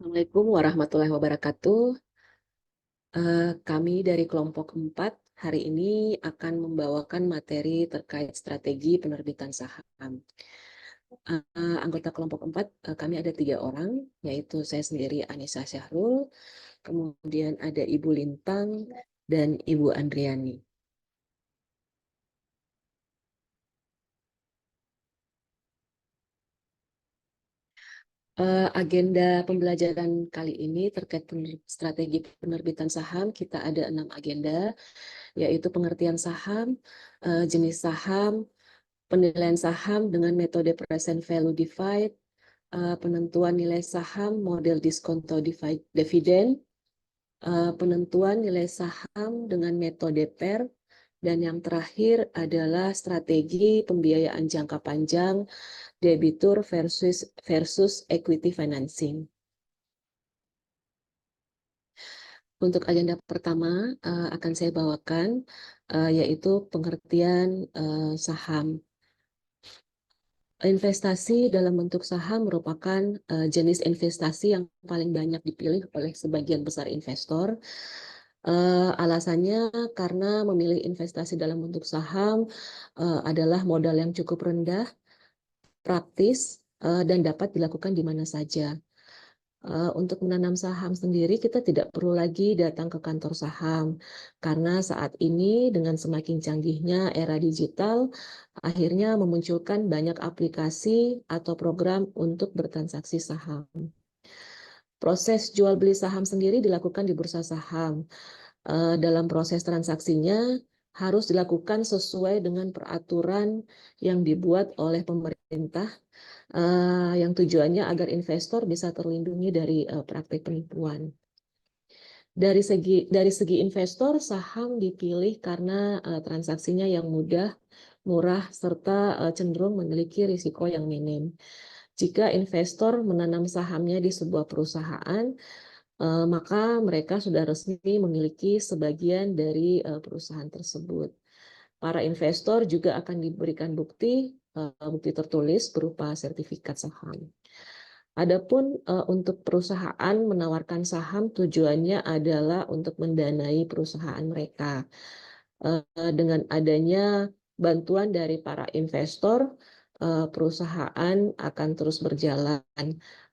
Assalamualaikum warahmatullahi wabarakatuh. Kami dari kelompok 4 hari ini akan membawakan materi terkait strategi penerbitan saham. Anggota kelompok 4 kami ada 3 orang, yaitu saya sendiri Anissa Syahrul, kemudian ada Ibu Lintang, dan Ibu Andriani. Agenda pembelajaran kali ini terkait strategi penerbitan saham, kita ada 6 agenda, yaitu pengertian saham, jenis saham, penilaian saham dengan metode present value divide, penentuan nilai saham model diskonto dividen, penentuan nilai saham dengan metode PER, dan yang terakhir adalah strategi pembiayaan jangka panjang debitur versus equity financing. Untuk agenda pertama akan saya bawakan yaitu pengertian saham. Investasi dalam bentuk saham merupakan jenis investasi yang paling banyak dipilih oleh sebagian besar investor. Alasannya karena memilih investasi dalam bentuk saham adalah modal yang cukup rendah, praktis, dan dapat dilakukan di mana saja. Untuk menanam saham sendiri kita tidak perlu lagi datang ke kantor saham karena saat ini dengan semakin canggihnya era digital akhirnya memunculkan banyak aplikasi atau program untuk bertransaksi saham. Proses jual beli saham sendiri dilakukan di bursa saham. Dalam proses transaksinya harus dilakukan sesuai dengan peraturan yang dibuat oleh pemerintah yang tujuannya agar investor bisa terlindungi dari praktik penipuan. Dari segi investor, saham dipilih karena transaksinya yang mudah, murah, serta cenderung memiliki risiko yang minim. Jika investor menanam sahamnya di sebuah perusahaan, maka mereka sudah resmi memiliki sebagian dari perusahaan tersebut. Para investor juga akan diberikan bukti tertulis berupa sertifikat saham. Adapun untuk perusahaan menawarkan saham tujuannya adalah untuk mendanai perusahaan mereka. Dengan adanya bantuan dari para investor, perusahaan akan terus berjalan.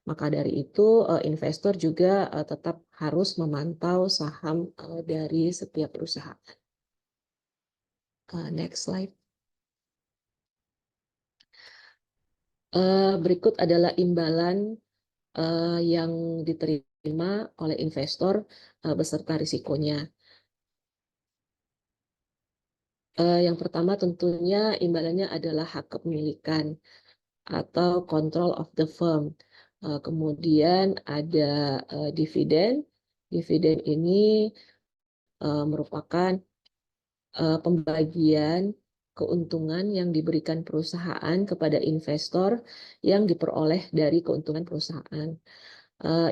Maka dari itu investor juga tetap harus memantau saham dari setiap perusahaan. Next slide. Berikut adalah imbalan yang diterima oleh investor beserta risikonya. Yang pertama tentunya imbalannya adalah hak kepemilikan atau control of the firm. Kemudian ada dividen. Dividen ini merupakan pembagian keuntungan yang diberikan perusahaan kepada investor yang diperoleh dari keuntungan perusahaan.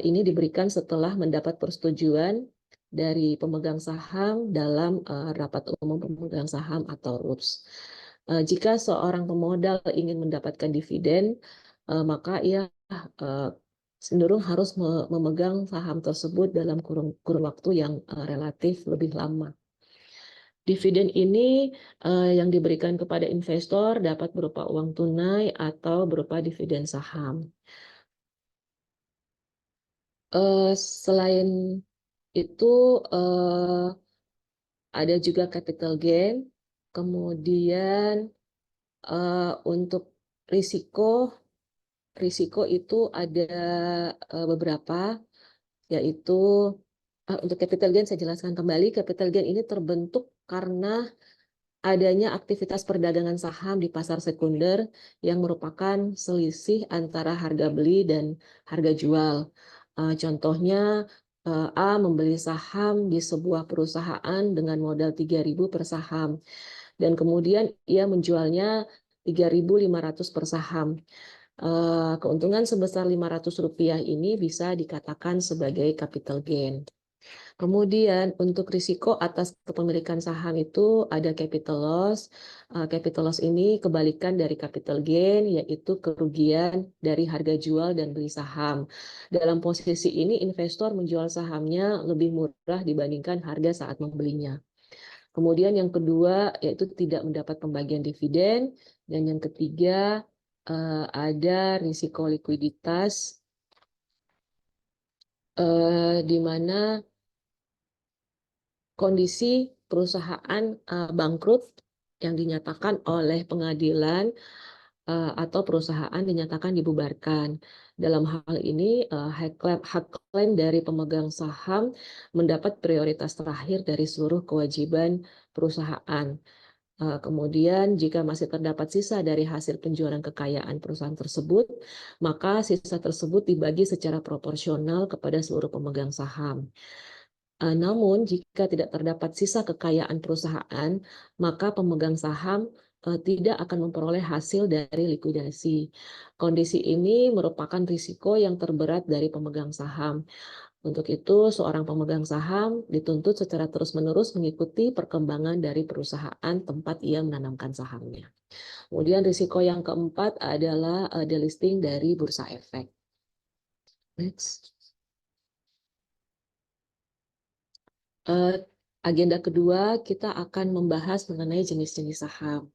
Ini diberikan setelah mendapat persetujuan dari pemegang saham dalam rapat umum pemegang saham atau RUPS. Jika seorang pemodal ingin mendapatkan dividen, maka ia cenderung harus memegang saham tersebut dalam kurun waktu yang relatif lebih lama. Dividen ini yang diberikan kepada investor dapat berupa uang tunai atau berupa dividen saham. Selain itu ada juga capital gain, kemudian untuk risiko itu ada beberapa, yaitu untuk capital gain saya jelaskan kembali. Capital gain ini terbentuk karena adanya aktivitas perdagangan saham di pasar sekunder yang merupakan selisih antara harga beli dan harga jual. Contohnya A membeli saham di sebuah perusahaan dengan modal 3.000 per saham dan kemudian ia menjualnya 3.500 per saham. Keuntungan sebesar Rp500 ini bisa dikatakan sebagai capital gain. Kemudian untuk risiko atas kepemilikan saham itu ada capital loss. Capital loss ini kebalikan dari capital gain, yaitu kerugian dari harga jual dan beli saham. Dalam posisi ini investor menjual sahamnya lebih murah dibandingkan harga saat membelinya. Kemudian yang kedua yaitu tidak mendapat pembagian dividen, dan yang ketiga ada risiko likuiditas di mana kondisi perusahaan bangkrut yang dinyatakan oleh pengadilan atau perusahaan dinyatakan dibubarkan. Dalam hal ini, hak klaim dari pemegang saham mendapat prioritas terakhir dari seluruh kewajiban perusahaan. Kemudian, jika masih terdapat sisa dari hasil penjualan kekayaan perusahaan tersebut, maka sisa tersebut dibagi secara proporsional kepada seluruh pemegang saham. Namun, jika tidak terdapat sisa kekayaan perusahaan, maka pemegang saham tidak akan memperoleh hasil dari likuidasi. Kondisi ini merupakan risiko yang terberat dari pemegang saham. Untuk itu, seorang pemegang saham dituntut secara terus-menerus mengikuti perkembangan dari perusahaan tempat ia menanamkan sahamnya. Kemudian risiko yang keempat adalah delisting dari bursa efek. Next. Agenda kedua, kita akan membahas mengenai jenis-jenis saham.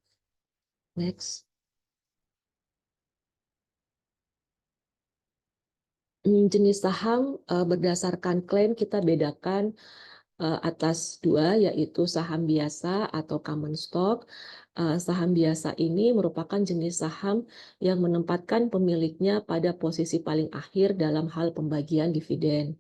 Next. Jenis saham berdasarkan klaim kita bedakan atas dua, yaitu saham biasa atau common stock. Saham biasa ini merupakan jenis saham yang menempatkan pemiliknya pada posisi paling akhir dalam hal pembagian dividen.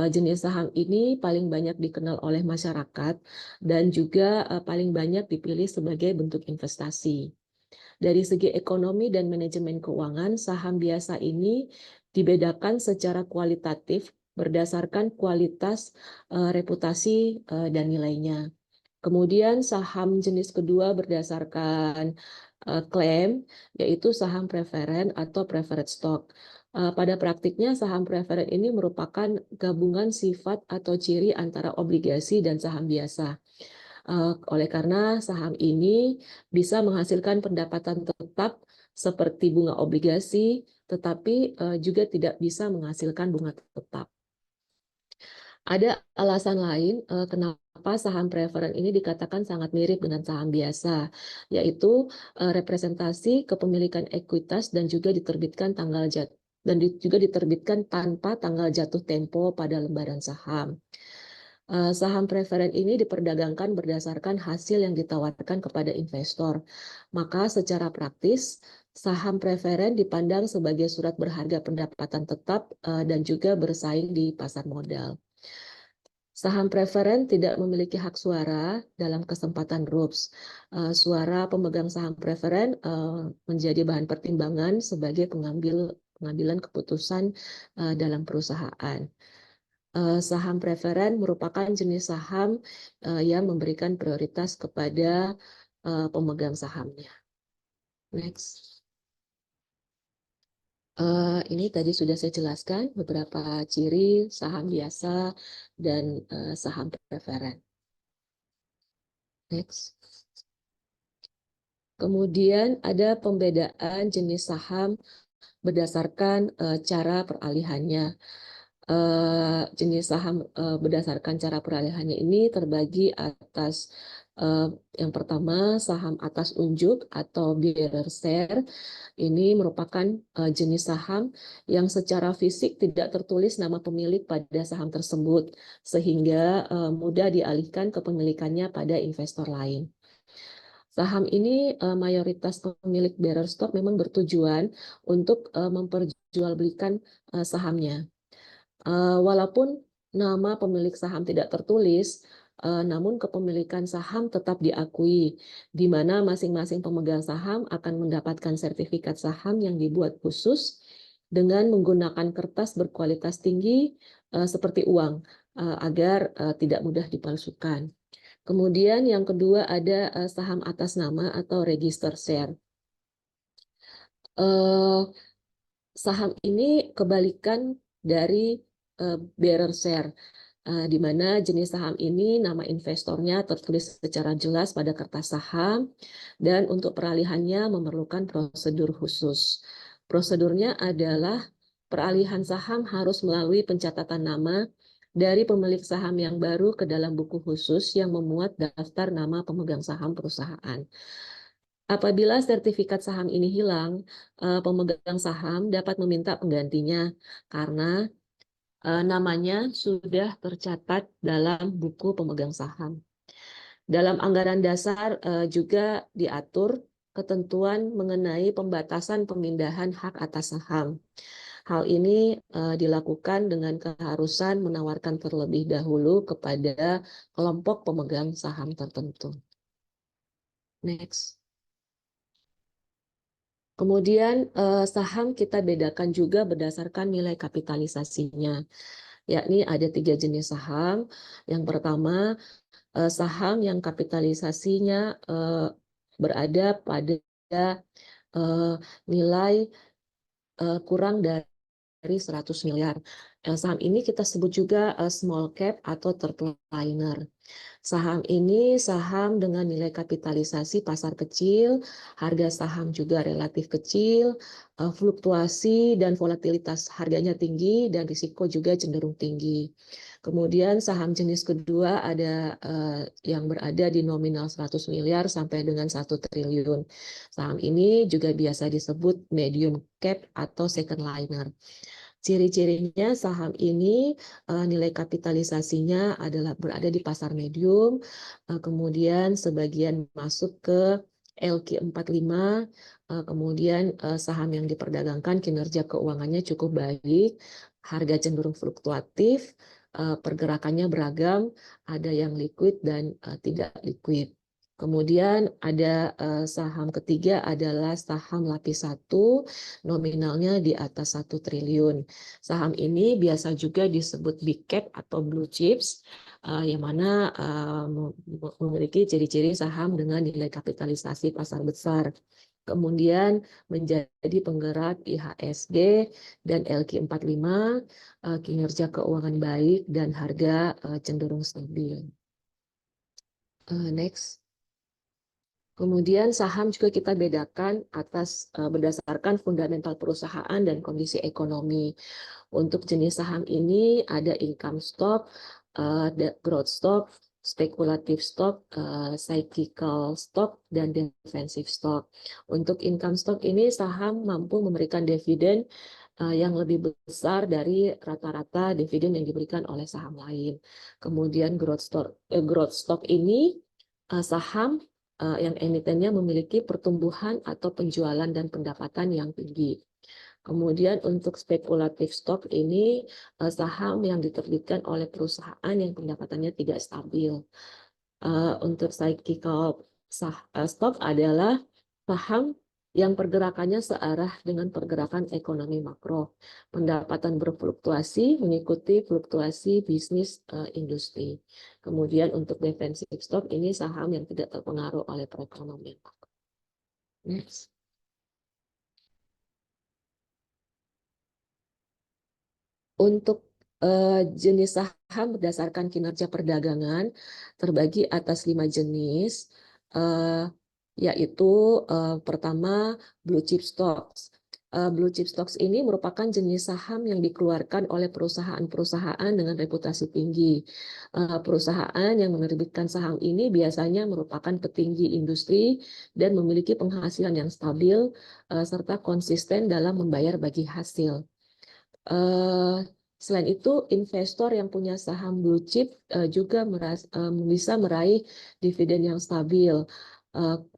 Jenis saham ini paling banyak dikenal oleh masyarakat dan juga paling banyak dipilih sebagai bentuk investasi. Dari segi ekonomi dan manajemen keuangan, saham biasa ini dibedakan secara kualitatif berdasarkan kualitas, reputasi, dan nilainya. Kemudian saham jenis kedua berdasarkan klaim, yaitu saham preferen atau preferred stock. Pada praktiknya, saham preferen ini merupakan gabungan sifat atau ciri antara obligasi dan saham biasa. Oleh karena saham ini bisa menghasilkan pendapatan tetap seperti bunga obligasi, tetapi juga tidak bisa menghasilkan bunga tetap. Ada alasan lain kenapa saham preferen ini dikatakan sangat mirip dengan saham biasa, yaitu representasi kepemilikan ekuitas dan juga diterbitkan juga diterbitkan tanpa tanggal jatuh tempo pada lembaran saham. Saham preferen ini diperdagangkan berdasarkan hasil yang ditawarkan kepada investor. Maka secara praktis, saham preferen dipandang sebagai surat berharga pendapatan tetap dan juga bersaing di pasar modal. Saham preferen tidak memiliki hak suara dalam kesempatan RUPS. Suara pemegang saham preferen menjadi bahan pertimbangan sebagai pengambilan keputusan dalam perusahaan. Saham preferen merupakan jenis saham yang memberikan prioritas kepada pemegang sahamnya. Next. Ini tadi sudah saya jelaskan beberapa ciri saham biasa dan saham preferen. Next. Kemudian ada pembedaan jenis saham berdasarkan cara peralihannya. Jenis saham berdasarkan cara peralihannya ini terbagi atas yang pertama saham atas unjuk atau bearer share. Ini merupakan jenis saham yang secara fisik tidak tertulis nama pemilik pada saham tersebut sehingga mudah dialihkan kepemilikannya pada investor lain. Saham ini mayoritas pemilik bearer stock memang bertujuan untuk memperjualbelikan sahamnya. Walaupun nama pemilik saham tidak tertulis, namun kepemilikan saham tetap diakui, di mana masing-masing pemegang saham akan mendapatkan sertifikat saham yang dibuat khusus dengan menggunakan kertas berkualitas tinggi seperti uang, agar tidak mudah dipalsukan. Kemudian yang kedua ada saham atas nama atau register share. Saham ini kebalikan dari bearer share. di mana jenis saham ini nama investornya tertulis secara jelas pada kertas saham, dan untuk peralihannya memerlukan prosedur khusus. Prosedurnya adalah peralihan saham harus melalui pencatatan nama dari pemilik saham yang baru ke dalam buku khusus yang memuat daftar nama pemegang saham perusahaan. Apabila sertifikat saham ini hilang, pemegang saham dapat meminta penggantinya karena namanya sudah tercatat dalam buku pemegang saham. Dalam anggaran dasar juga diatur ketentuan mengenai pembatasan pemindahan hak atas saham. Hal ini dilakukan dengan keharusan menawarkan terlebih dahulu kepada kelompok pemegang saham tertentu. Next. Kemudian saham kita bedakan juga berdasarkan nilai kapitalisasinya, yakni ada 3 jenis saham. Yang pertama, saham yang kapitalisasinya berada pada nilai kurang dari 100 miliar. Saham ini kita sebut juga small cap atau third liner. Saham ini saham dengan nilai kapitalisasi pasar kecil, harga saham juga relatif kecil, fluktuasi dan volatilitas harganya tinggi, dan risiko juga cenderung tinggi. Kemudian saham jenis kedua ada yang berada di nominal 100 miliar sampai dengan 1 triliun. Saham ini juga biasa disebut medium cap atau second liner. Ciri-cirinya saham ini nilai kapitalisasinya adalah berada di pasar medium, kemudian sebagian masuk ke LQ45, kemudian saham yang diperdagangkan kinerja keuangannya cukup baik, harga cenderung fluktuatif, pergerakannya beragam, ada yang liquid dan tidak liquid. Kemudian ada saham ketiga adalah saham lapis 1, nominalnya di atas 1 triliun. Saham ini biasa juga disebut big cap atau blue chips, yang mana memiliki ciri-ciri saham dengan nilai kapitalisasi pasar besar. Kemudian menjadi penggerak IHSG dan LQ45, kinerja keuangan baik dan harga cenderung stabil. Next. Kemudian saham juga kita bedakan berdasarkan fundamental perusahaan dan kondisi ekonomi. Untuk jenis saham ini ada income stock, growth stock, speculative stock, cyclical stock, dan defensive stock. Untuk income stock ini saham mampu memberikan dividen yang lebih besar dari rata-rata dividen yang diberikan oleh saham lain. Kemudian growth stock ini saham yang emitennya memiliki pertumbuhan atau penjualan dan pendapatan yang tinggi. Kemudian untuk spekulatif stock ini saham yang diterbitkan oleh perusahaan yang pendapatannya tidak stabil. Untuk cyclical stock adalah saham yang pergerakannya searah dengan pergerakan ekonomi makro. Pendapatan berfluktuasi mengikuti fluktuasi bisnis industri. Kemudian untuk defensive stock ini saham yang tidak terpengaruh oleh perekonomian. Next. Untuk jenis saham berdasarkan kinerja perdagangan terbagi atas 5 jenis, yaitu pertama blue chip stocks. Blue chip stocks ini merupakan jenis saham yang dikeluarkan oleh perusahaan-perusahaan dengan reputasi tinggi. Perusahaan yang menerbitkan saham ini biasanya merupakan petinggi industri dan memiliki penghasilan yang stabil serta konsisten dalam membayar bagi hasil. Selain itu, investor yang punya saham blue chip juga bisa meraih dividen yang stabil.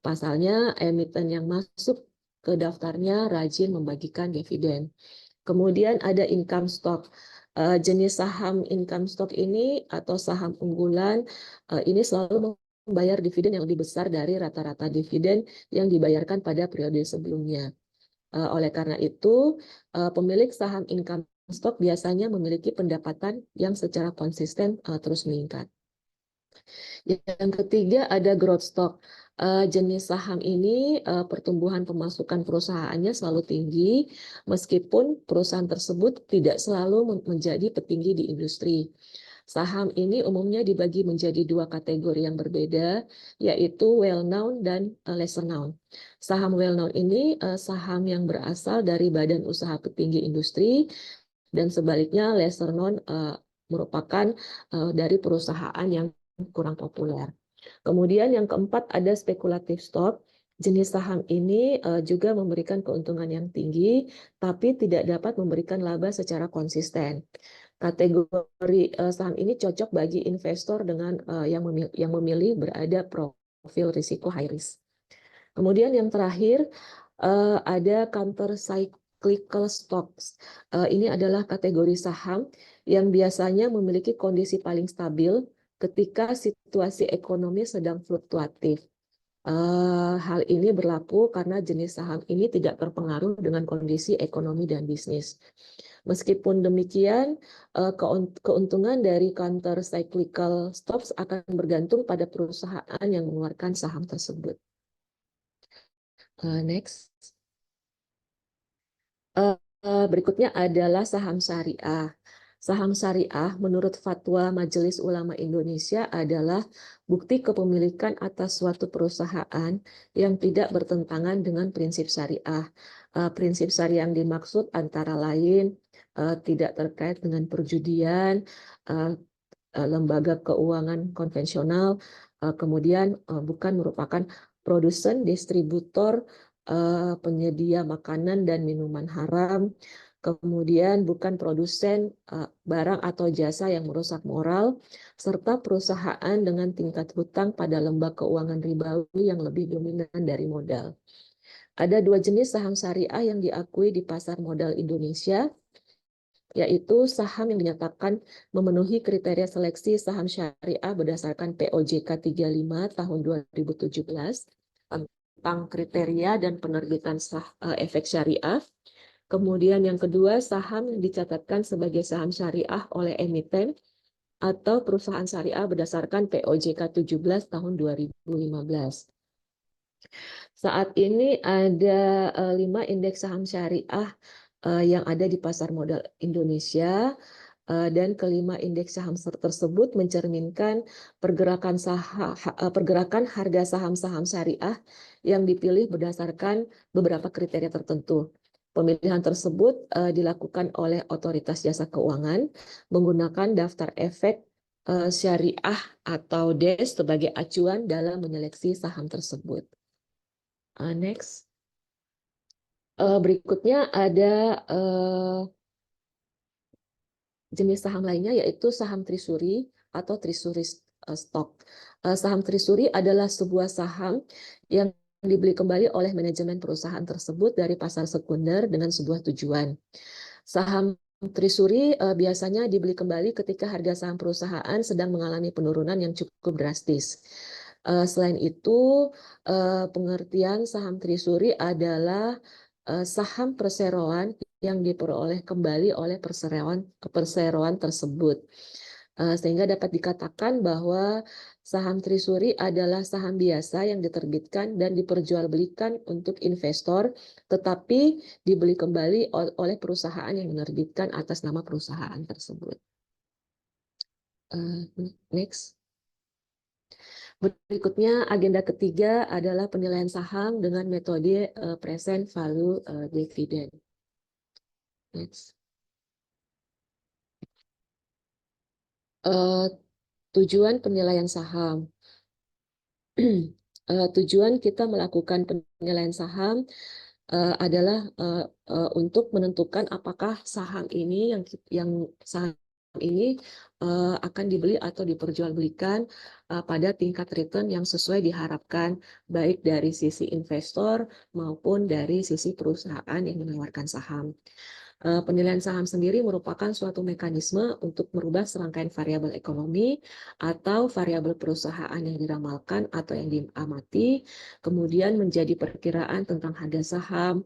Pasalnya, emiten yang masuk ke daftarnya rajin membagikan dividen. Kemudian ada income stock. Jenis saham income stock ini atau saham unggulan ini selalu membayar dividen yang lebih besar dari rata-rata dividen yang dibayarkan pada periode sebelumnya. Oleh karena itu, pemilik saham income stock biasanya memiliki pendapatan yang secara konsisten terus meningkat. Yang ketiga ada growth stock. Jenis saham ini pertumbuhan pemasukan perusahaannya selalu tinggi, meskipun perusahaan tersebut tidak selalu menjadi petinggi di industri. Saham ini umumnya dibagi menjadi dua kategori yang berbeda, yaitu well-known dan lesser known. Saham well-known ini saham yang berasal dari badan usaha petinggi industri, dan sebaliknya lesser known merupakan dari perusahaan yang kurang populer. Kemudian yang keempat ada spekulatif stock. Jenis saham ini juga memberikan keuntungan yang tinggi, tapi tidak dapat memberikan laba secara konsisten. Kategori saham ini cocok bagi investor dengan yang memilih berada profil risiko high risk. Kemudian yang terakhir ada counter cyclical stocks. Ini adalah kategori saham yang biasanya memiliki kondisi paling stabil ketika situasi ekonomi sedang fluktuatif. Hal ini berlaku karena jenis saham ini tidak terpengaruh dengan kondisi ekonomi dan bisnis. Meskipun demikian, keuntungan dari counter cyclical stocks akan bergantung pada perusahaan yang mengeluarkan saham tersebut. Next. Berikutnya adalah saham syariah. Saham syariah menurut Fatwa Majelis Ulama Indonesia adalah bukti kepemilikan atas suatu perusahaan yang tidak bertentangan dengan prinsip syariah. Prinsip syariah yang dimaksud antara lain tidak terkait dengan perjudian, lembaga keuangan konvensional, kemudian bukan merupakan produsen, distributor, penyedia makanan dan minuman haram, kemudian bukan produsen barang atau jasa yang merusak moral, serta perusahaan dengan tingkat hutang pada lembaga keuangan ribawi yang lebih dominan dari modal. Ada dua jenis saham syariah yang diakui di pasar modal Indonesia, yaitu saham yang dinyatakan memenuhi kriteria seleksi saham syariah berdasarkan POJK 35 tahun 2017 tentang kriteria dan penerbitan efek syariah. Kemudian yang kedua, saham yang dicatatkan sebagai saham syariah oleh emiten atau perusahaan syariah berdasarkan POJK 17 tahun 2015. Saat ini ada 5 indeks saham syariah yang ada di pasar modal Indonesia, dan kelima indeks saham tersebut mencerminkan pergerakan harga saham-saham syariah yang dipilih berdasarkan beberapa kriteria tertentu. Pemilihan tersebut dilakukan oleh Otoritas Jasa Keuangan menggunakan daftar efek syariah atau DES sebagai acuan dalam menyeleksi saham tersebut. Next. Berikutnya ada jenis saham lainnya, yaitu saham trisuri atau trisuri stock. Saham trisuri adalah sebuah saham yang dibeli kembali oleh manajemen perusahaan tersebut dari pasar sekunder dengan sebuah tujuan. Saham trisuri biasanya dibeli kembali ketika harga saham perusahaan sedang mengalami penurunan yang cukup drastis. Selain itu, pengertian saham trisuri adalah saham perseroan yang diperoleh kembali oleh perseroan tersebut. Sehingga dapat dikatakan bahwa saham trisuri adalah saham biasa yang diterbitkan dan diperjualbelikan untuk investor, tetapi dibeli kembali oleh perusahaan yang menerbitkan atas nama perusahaan tersebut. Next. Berikutnya, agenda ketiga adalah penilaian saham dengan metode present value dividend. Next. Tujuan penilaian saham. Tujuan kita melakukan penilaian saham adalah untuk menentukan apakah saham ini akan dibeli atau diperjualbelikan pada tingkat return yang sesuai diharapkan, baik dari sisi investor maupun dari sisi perusahaan yang menawarkan saham. Penilaian saham sendiri merupakan suatu mekanisme untuk merubah serangkaian variabel ekonomi atau variabel perusahaan yang diramalkan atau yang diamati, kemudian menjadi perkiraan tentang harga saham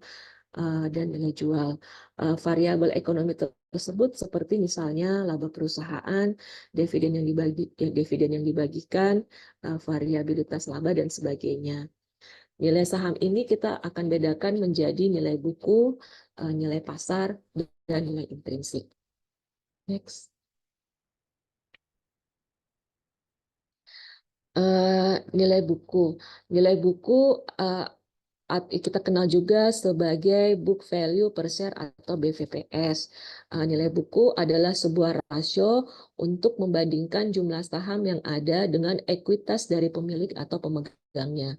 dan nilai jual. Variabel ekonomi tersebut seperti misalnya laba perusahaan, dividen yang dibagikan, variabilitas laba dan sebagainya. Nilai saham ini kita akan bedakan menjadi nilai buku, nilai pasar, dan nilai intrinsik. Next. Nilai buku. Nilai buku kita kenal juga sebagai book value per share atau BVPS. Nilai buku adalah sebuah rasio untuk membandingkan jumlah saham yang ada dengan ekuitas dari pemilik atau pemegangnya.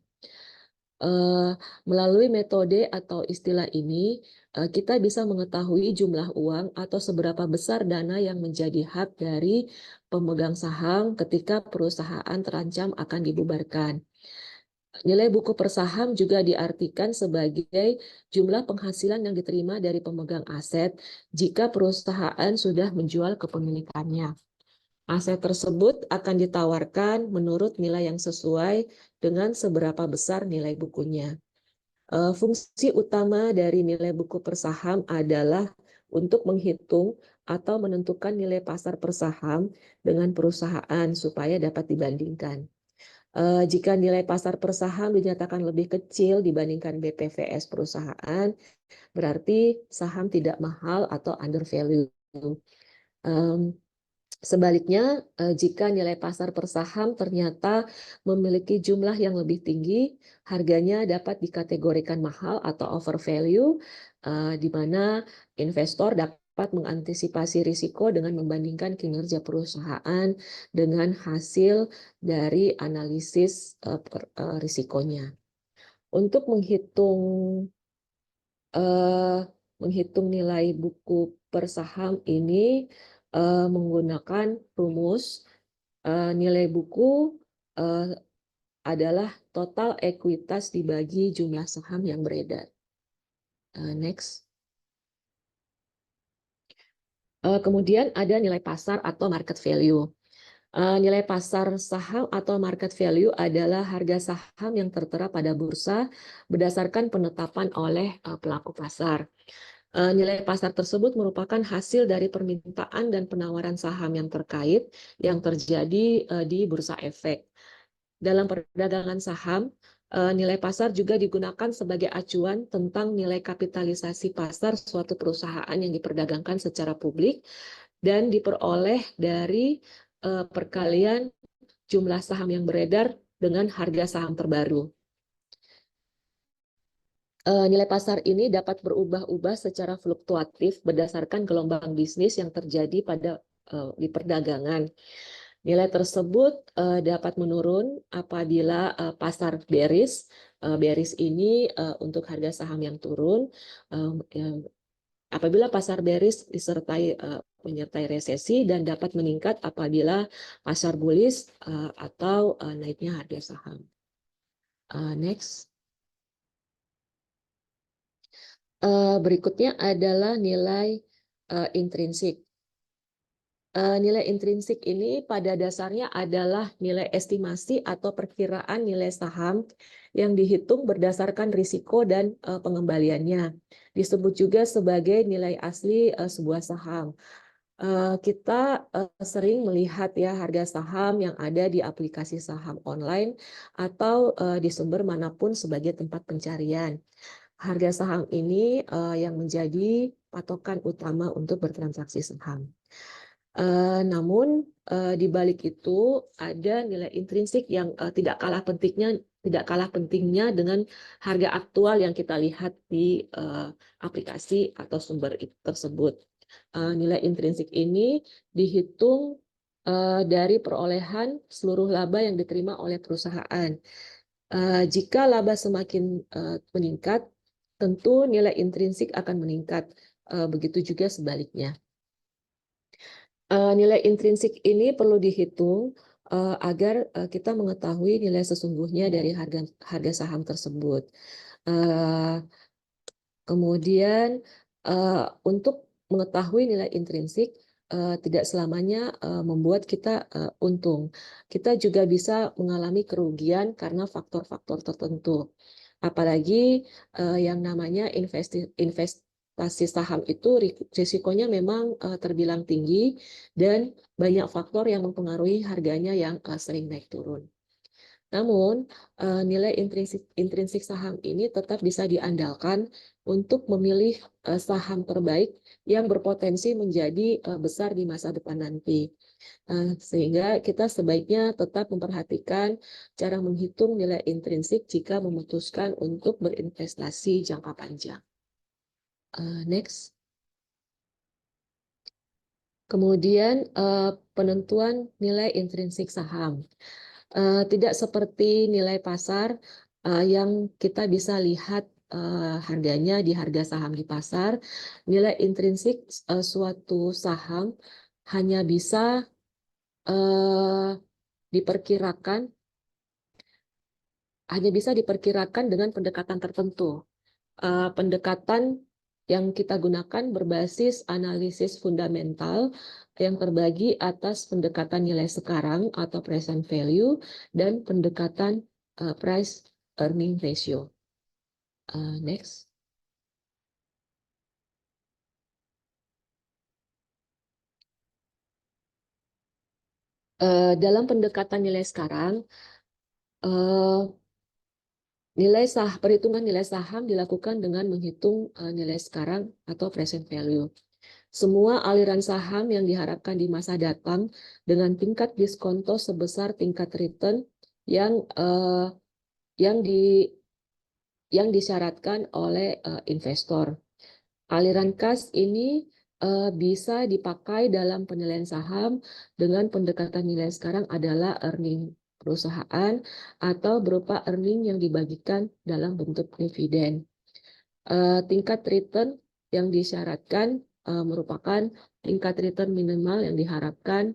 Melalui metode atau istilah ini, kita bisa mengetahui jumlah uang atau seberapa besar dana yang menjadi hak dari pemegang saham ketika perusahaan terancam akan dibubarkan. Nilai buku per saham juga diartikan sebagai jumlah penghasilan yang diterima dari pemegang aset jika perusahaan sudah menjual kepemilikannya. Aset tersebut akan ditawarkan menurut nilai yang sesuai dengan seberapa besar nilai bukunya. Fungsi utama dari nilai buku per saham adalah untuk menghitung atau menentukan nilai pasar per saham dengan perusahaan supaya dapat dibandingkan. Jika nilai pasar per saham dinyatakan lebih kecil dibandingkan BPVS perusahaan, berarti saham tidak mahal atau under value. Sebaliknya, jika nilai pasar per saham ternyata memiliki jumlah yang lebih tinggi, harganya dapat dikategorikan mahal atau over value, di mana investor dapat mengantisipasi risiko dengan membandingkan kinerja perusahaan dengan hasil dari analisis risikonya. Untuk menghitung nilai buku per saham ini menggunakan rumus nilai buku adalah total ekuitas dibagi jumlah saham yang beredar. Next. Kemudian ada nilai pasar atau market value. Nilai pasar saham atau market value adalah harga saham yang tertera pada bursa berdasarkan penetapan oleh pelaku pasar. Nilai pasar tersebut merupakan hasil dari permintaan dan penawaran saham yang terkait yang terjadi di bursa efek. Dalam perdagangan saham, nilai pasar juga digunakan sebagai acuan tentang nilai kapitalisasi pasar suatu perusahaan yang diperdagangkan secara publik dan diperoleh dari perkalian jumlah saham yang beredar dengan harga saham terbaru. Nilai pasar ini dapat berubah-ubah secara fluktuatif berdasarkan gelombang bisnis yang terjadi di perdagangan. Nilai tersebut dapat menurun apabila pasar bearish. Bearish ini untuk harga saham yang turun. Apabila pasar bearish menyertai resesi dan dapat meningkat apabila pasar bullish atau naiknya harga saham. Next. Berikutnya adalah nilai intrinsik. Nilai intrinsik ini pada dasarnya adalah nilai estimasi atau perkiraan nilai saham yang dihitung berdasarkan risiko dan pengembaliannya. Disebut juga sebagai nilai asli sebuah saham. Kita sering melihat ya harga saham yang ada di aplikasi saham online atau di sumber manapun sebagai tempat pencarian. Harga saham ini yang menjadi patokan utama untuk bertransaksi saham. Namun di balik itu ada nilai intrinsik yang tidak kalah pentingnya dengan harga aktual yang kita lihat di aplikasi atau sumber tersebut. Nilai intrinsik ini dihitung dari perolehan seluruh laba yang diterima oleh perusahaan. Jika laba semakin meningkat, tentu nilai intrinsik akan meningkat. Begitu juga sebaliknya. Nilai intrinsik ini perlu dihitung agar kita mengetahui nilai sesungguhnya dari harga saham tersebut. Kemudian untuk mengetahui nilai intrinsik tidak selamanya membuat kita untung. Kita juga bisa mengalami kerugian karena faktor-faktor tertentu. Apalagi yang namanya investasi saham itu risikonya memang terbilang tinggi dan banyak faktor yang mempengaruhi harganya yang sering naik turun. Namun, nilai intrinsik saham ini tetap bisa diandalkan untuk memilih saham terbaik yang berpotensi menjadi besar di masa depan nanti. Sehingga kita sebaiknya tetap memperhatikan cara menghitung nilai intrinsik jika memutuskan untuk berinvestasi jangka panjang. Next. Kemudian penentuan nilai intrinsik saham. Tidak seperti nilai pasar yang kita bisa lihat harganya di harga saham di pasar. Nilai intrinsik suatu saham hanya bisa diperkirakan dengan pendekatan tertentu. Pendekatan yang kita gunakan berbasis analisis fundamental yang terbagi atas pendekatan nilai sekarang atau present value dan pendekatan price earning ratio. Next. Dalam pendekatan nilai sekarang, perhitungan nilai saham dilakukan dengan menghitung nilai sekarang atau present value. Semua aliran saham yang diharapkan di masa datang dengan tingkat diskonto sebesar tingkat return yang disyaratkan oleh investor. Aliran kas ini bisa dipakai dalam penilaian saham dengan pendekatan nilai sekarang adalah earning perusahaan atau berupa earning yang dibagikan dalam bentuk dividen. Tingkat return yang disyaratkan merupakan tingkat return minimal yang diharapkan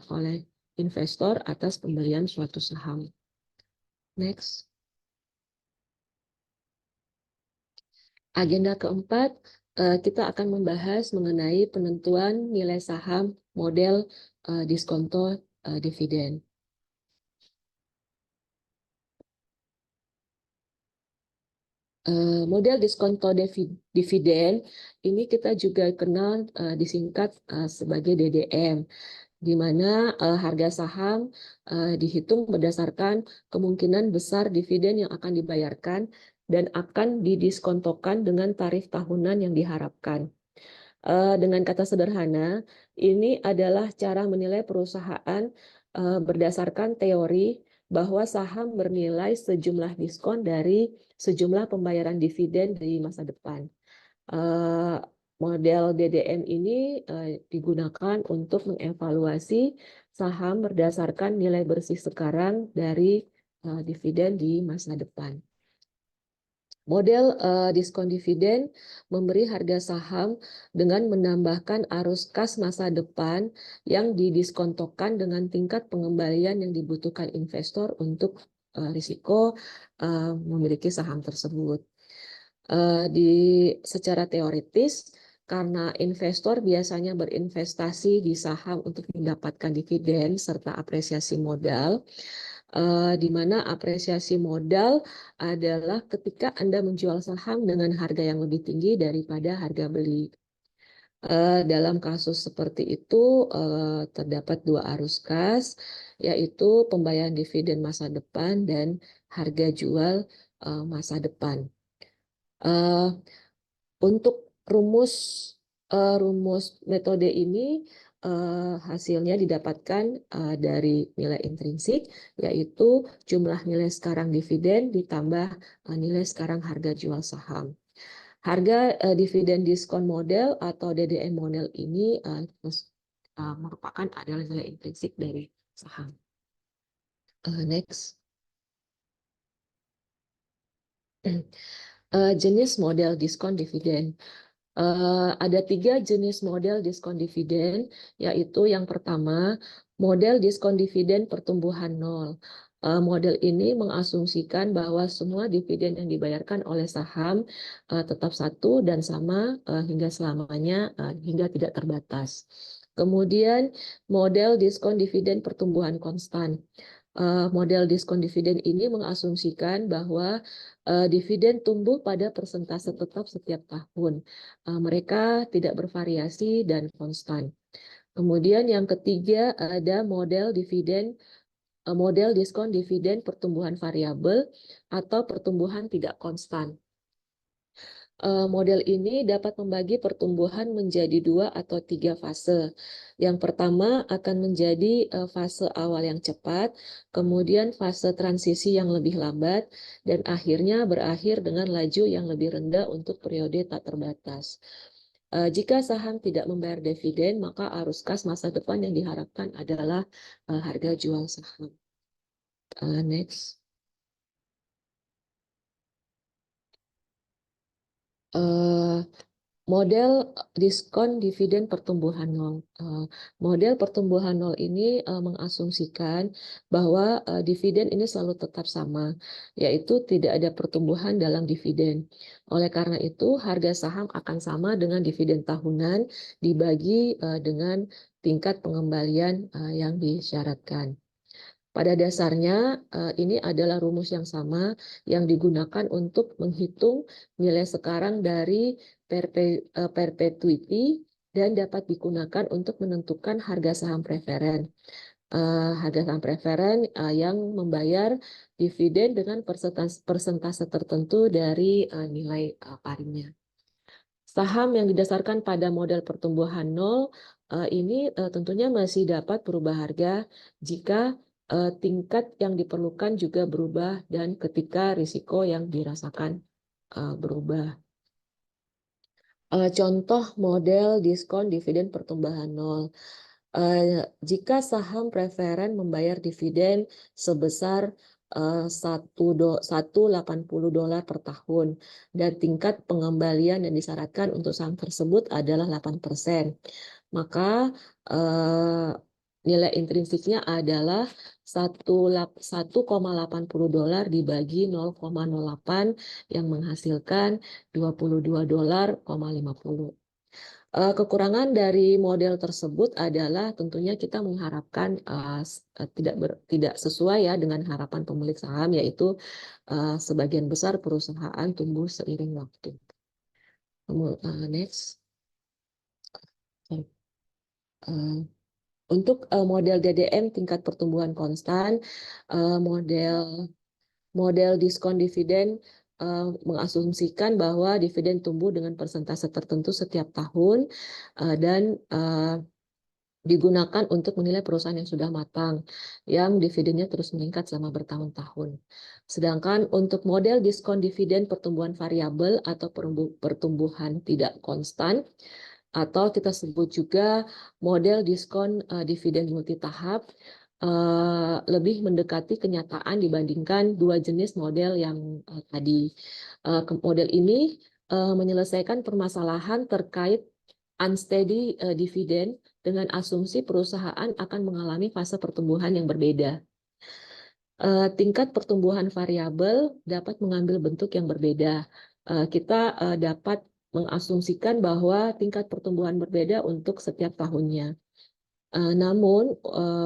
oleh investor atas pembelian suatu saham. Next. Agenda keempat, kita akan membahas mengenai penentuan nilai saham model diskonto dividen. Model diskonto dividen ini kita juga kenal disingkat sebagai DDM, di mana harga saham dihitung berdasarkan kemungkinan besar dividen yang akan dibayarkan dan akan didiskontokan dengan tarif tahunan yang diharapkan. Dengan kata sederhana, ini adalah cara menilai perusahaan berdasarkan teori bahwa saham bernilai sejumlah diskon dari sejumlah pembayaran dividen di masa depan. Model DDM ini digunakan untuk mengevaluasi saham berdasarkan nilai bersih sekarang dari dividen di masa depan. Model diskon dividen memberi harga saham dengan menambahkan arus kas masa depan yang didiskontokan dengan tingkat pengembalian yang dibutuhkan investor untuk risiko memiliki saham tersebut. Secara teoritis, karena investor biasanya berinvestasi di saham untuk mendapatkan dividen serta apresiasi modal, di mana apresiasi modal adalah ketika Anda menjual saham dengan harga yang lebih tinggi daripada harga beli. Dalam kasus seperti itu terdapat dua arus kas, yaitu pembayaran dividen masa depan dan harga jual masa depan. Untuk rumus metode ini hasilnya didapatkan dari nilai intrinsik, yaitu jumlah nilai sekarang dividen ditambah nilai sekarang harga jual saham. Harga dividen diskon model atau DDM model ini merupakan adalah nilai intrinsik dari saham. Next. Jenis model diskon dividen. Ada 3 jenis model diskon dividen, yaitu yang pertama, model diskon dividen pertumbuhan nol. Model ini mengasumsikan bahwa semua dividen yang dibayarkan oleh saham tetap satu dan sama hingga selamanya, hingga tidak terbatas. Kemudian, model diskon dividen pertumbuhan konstan. Model diskon dividen ini mengasumsikan bahwa dividen tumbuh pada persentase tetap setiap tahun. Mereka tidak bervariasi dan konstan. Kemudian yang ketiga ada model dividen model diskon dividen pertumbuhan variabel atau pertumbuhan tidak konstan. Model ini dapat membagi pertumbuhan menjadi 2 atau 3 fase. Yang pertama akan menjadi fase awal yang cepat, kemudian fase transisi yang lebih lambat, dan akhirnya berakhir dengan laju yang lebih rendah untuk periode tak terbatas. Jika saham tidak membayar dividen, maka arus kas masa depan yang diharapkan adalah harga jual saham. Next. Model diskon dividen pertumbuhan nol. Model pertumbuhan nol ini mengasumsikan bahwa dividen ini selalu tetap sama, yaitu tidak ada pertumbuhan dalam dividen. Oleh karena itu, harga saham akan sama dengan dividen tahunan dibagi dengan tingkat pengembalian yang disyaratkan. Pada dasarnya, ini adalah rumus yang sama yang digunakan untuk menghitung nilai sekarang dari perpetuity dan dapat digunakan untuk menentukan harga saham preferen. Harga saham preferen yang membayar dividen dengan persentase tertentu dari nilai parinya. Saham yang didasarkan pada model pertumbuhan nol ini tentunya masih dapat berubah harga jika tingkat yang diperlukan juga berubah dan ketika risiko yang dirasakan berubah. Contoh model diskon dividen pertumbuhan nol. Jika saham preferen membayar dividen sebesar $1.80 per tahun dan tingkat pengembalian yang disyaratkan untuk saham tersebut adalah 8%, maka nilai intrinsiknya adalah $1,80 dibagi 0,08 yang menghasilkan $22,50. Kekurangan dari model tersebut adalah tentunya kita mengharapkan tidak sesuai ya dengan harapan pemilik saham, yaitu sebagian besar perusahaan tumbuh seiring waktu. Next. Untuk model DDM tingkat pertumbuhan konstan, model diskon dividen mengasumsikan bahwa dividen tumbuh dengan persentase tertentu setiap tahun dan digunakan untuk menilai perusahaan yang sudah matang, yang dividennya terus meningkat selama bertahun-tahun. Sedangkan untuk model diskon dividen pertumbuhan variabel atau pertumbuhan tidak konstan, atau kita sebut juga model diskon dividen multitahap, lebih mendekati kenyataan dibandingkan dua jenis model yang tadi. Model ini menyelesaikan permasalahan terkait unsteady dividend dengan asumsi perusahaan akan mengalami fase pertumbuhan yang berbeda. Tingkat pertumbuhan variabel dapat mengambil bentuk yang berbeda. Kita dapat mengasumsikan bahwa tingkat pertumbuhan berbeda untuk setiap tahunnya. Namun,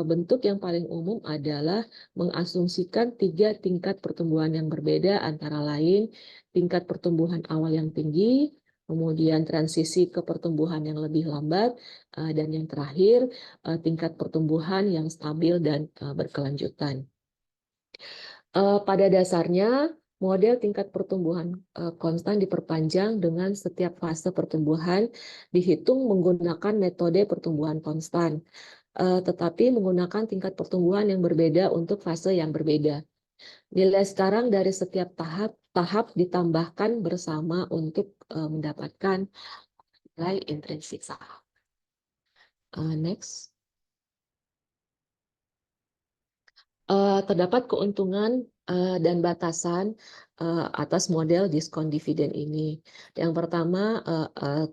bentuk yang paling umum adalah mengasumsikan 3 tingkat pertumbuhan yang berbeda, antara lain tingkat pertumbuhan awal yang tinggi, kemudian transisi ke pertumbuhan yang lebih lambat, dan yang terakhir tingkat pertumbuhan yang stabil dan berkelanjutan. Pada dasarnya, model tingkat pertumbuhan konstan diperpanjang dengan setiap fase pertumbuhan dihitung menggunakan metode pertumbuhan konstan, tetapi menggunakan tingkat pertumbuhan yang berbeda untuk fase yang berbeda. Nilai sekarang dari setiap tahap ditambahkan bersama untuk mendapatkan nilai intrinsik saham. Next. Terdapat keuntungan dan batasan atas model diskon dividen ini. Yang pertama,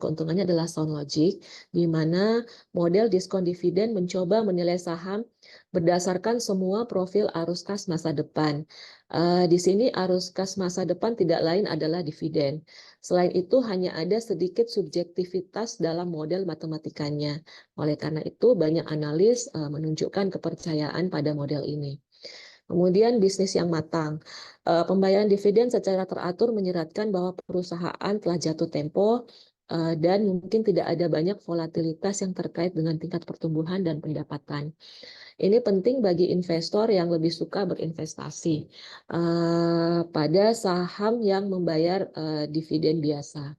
keuntungannya adalah sound logic, di mana model diskon dividen mencoba menilai saham berdasarkan semua profil arus kas masa depan. Di sini arus kas masa depan tidak lain adalah dividen. Selain itu, hanya ada sedikit subjektivitas dalam model matematikanya. Oleh karena itu, banyak analis menunjukkan kepercayaan pada model ini. Kemudian bisnis yang matang. Pembayaran dividen secara teratur menyeratkan bahwa perusahaan telah jatuh tempo dan mungkin tidak ada banyak volatilitas yang terkait dengan tingkat pertumbuhan dan pendapatan. Ini penting bagi investor yang lebih suka berinvestasi pada saham yang membayar dividen biasa.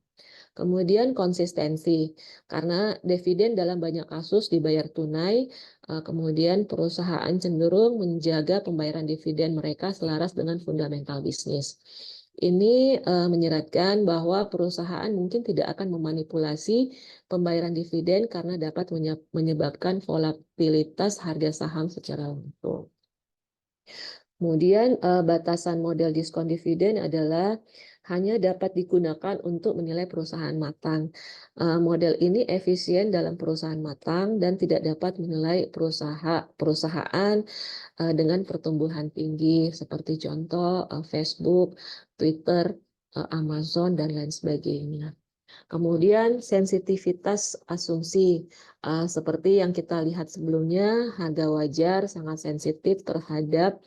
Kemudian konsistensi, karena dividen dalam banyak kasus dibayar tunai, kemudian perusahaan cenderung menjaga pembayaran dividen mereka selaras dengan fundamental bisnis. Ini menyeratkan bahwa perusahaan mungkin tidak akan memanipulasi pembayaran dividen karena dapat menyebabkan volatilitas harga saham secara langsung. Kemudian batasan model diskon dividen adalah hanya dapat digunakan untuk menilai perusahaan matang. Model ini efisien dalam perusahaan matang dan tidak dapat menilai perusahaan dengan pertumbuhan tinggi seperti contoh Facebook, Twitter, Amazon, dan lain sebagainya. Kemudian sensitivitas asumsi, seperti yang kita lihat sebelumnya, harga wajar sangat sensitif terhadap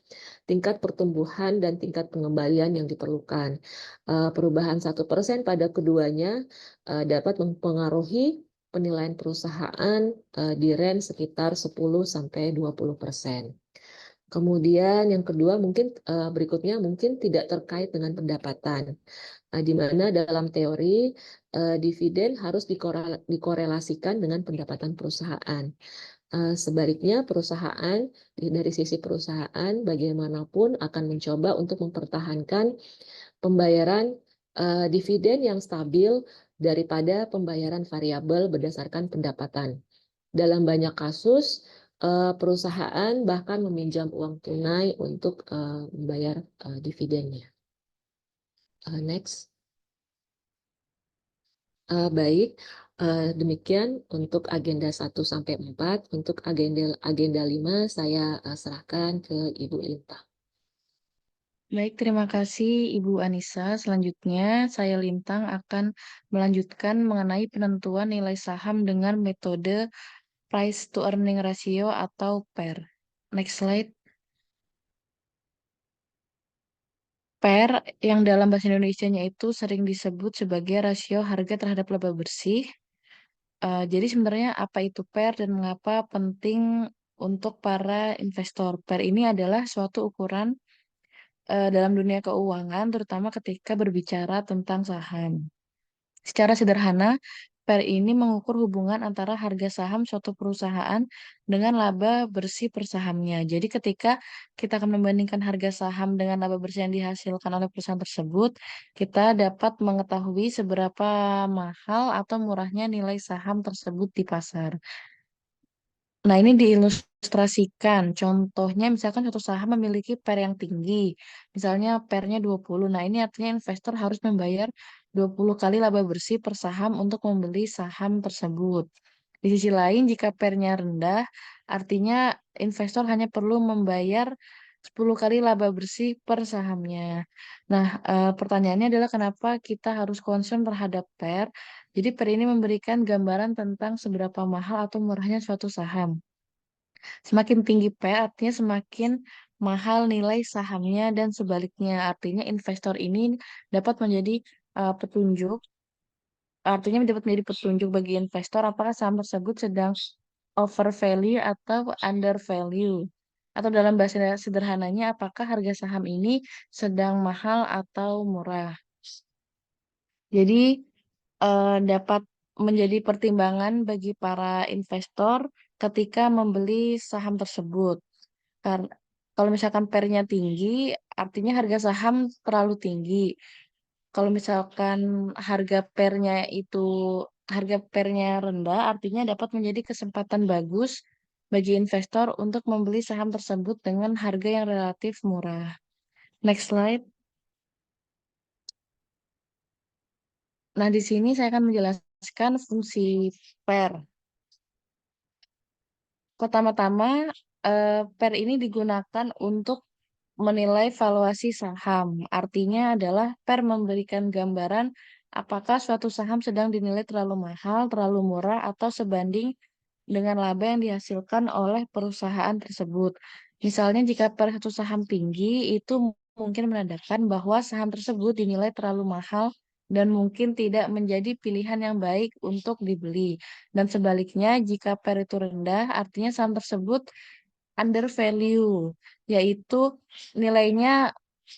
tingkat pertumbuhan dan tingkat pengembalian yang diperlukan. Perubahan 1% pada keduanya dapat mempengaruhi penilaian perusahaan di range sekitar 10-20%. Kemudian yang kedua mungkin berikutnya mungkin tidak terkait dengan pendapatan. Di mana dalam teori dividen harus dikorelasikan dengan pendapatan perusahaan. Sebaliknya perusahaan dari sisi perusahaan bagaimanapun akan mencoba untuk mempertahankan pembayaran dividen yang stabil daripada pembayaran variabel berdasarkan pendapatan. Dalam banyak kasus perusahaan bahkan meminjam uang tunai untuk membayar dividennya. Next. Baik, demikian untuk agenda 1-4. Untuk agenda 5 saya serahkan ke Ibu Linta. Baik, terima kasih Ibu Anissa. Selanjutnya, saya Lintang akan melanjutkan mengenai penentuan nilai saham dengan metode price to earning ratio atau PER. Next slide. PER yang dalam bahasa Indonesianya itu sering disebut sebagai rasio harga terhadap laba bersih. Jadi sebenarnya apa itu PER dan mengapa penting untuk para investor? PER ini adalah suatu ukuran dalam dunia keuangan, terutama ketika berbicara tentang saham. Secara sederhana, PER ini mengukur hubungan antara harga saham suatu perusahaan dengan laba bersih per sahamnya. Jadi ketika kita akan membandingkan harga saham dengan laba bersih yang dihasilkan oleh perusahaan tersebut, kita dapat mengetahui seberapa mahal atau murahnya nilai saham tersebut di pasar. Nah, ini diilustrasikan. Contohnya, misalkan suatu saham memiliki PER yang tinggi. Misalnya PER-nya 20. Nah, ini artinya investor harus membayar 20 kali laba bersih per saham untuk membeli saham tersebut. Di sisi lain, jika PER-nya rendah, artinya investor hanya perlu membayar 10 kali laba bersih per sahamnya. Nah, pertanyaannya adalah kenapa kita harus concern terhadap PER? Jadi PER ini memberikan gambaran tentang seberapa mahal atau murahnya suatu saham. Semakin tinggi PER artinya semakin mahal nilai sahamnya dan sebaliknya. Artinya investor ini dapat menjadi petunjuk, artinya dapat menjadi petunjuk bagi investor apakah saham tersebut sedang overvalue atau undervalue. Atau dalam bahasa sederhananya, apakah harga saham ini sedang mahal atau murah. Jadi dapat menjadi pertimbangan bagi para investor ketika membeli saham tersebut. Karena kalau misalkan pernya tinggi, artinya harga saham terlalu tinggi. Kalau misalkan harga pernya itu harga pernya rendah, artinya dapat menjadi kesempatan bagus bagi investor untuk membeli saham tersebut dengan harga yang relatif murah. Next slide. Nah, di sini saya akan menjelaskan fungsi PER. Pertama-tama, PER ini digunakan untuk menilai valuasi saham. Artinya adalah PER memberikan gambaran apakah suatu saham sedang dinilai terlalu mahal, terlalu murah, atau sebanding dengan laba yang dihasilkan oleh perusahaan tersebut. Misalnya jika PER satu saham tinggi, itu mungkin menandakan bahwa saham tersebut dinilai terlalu mahal dan mungkin tidak menjadi pilihan yang baik untuk dibeli. Dan sebaliknya, jika PER itu rendah, artinya saham tersebut under value, yaitu nilainya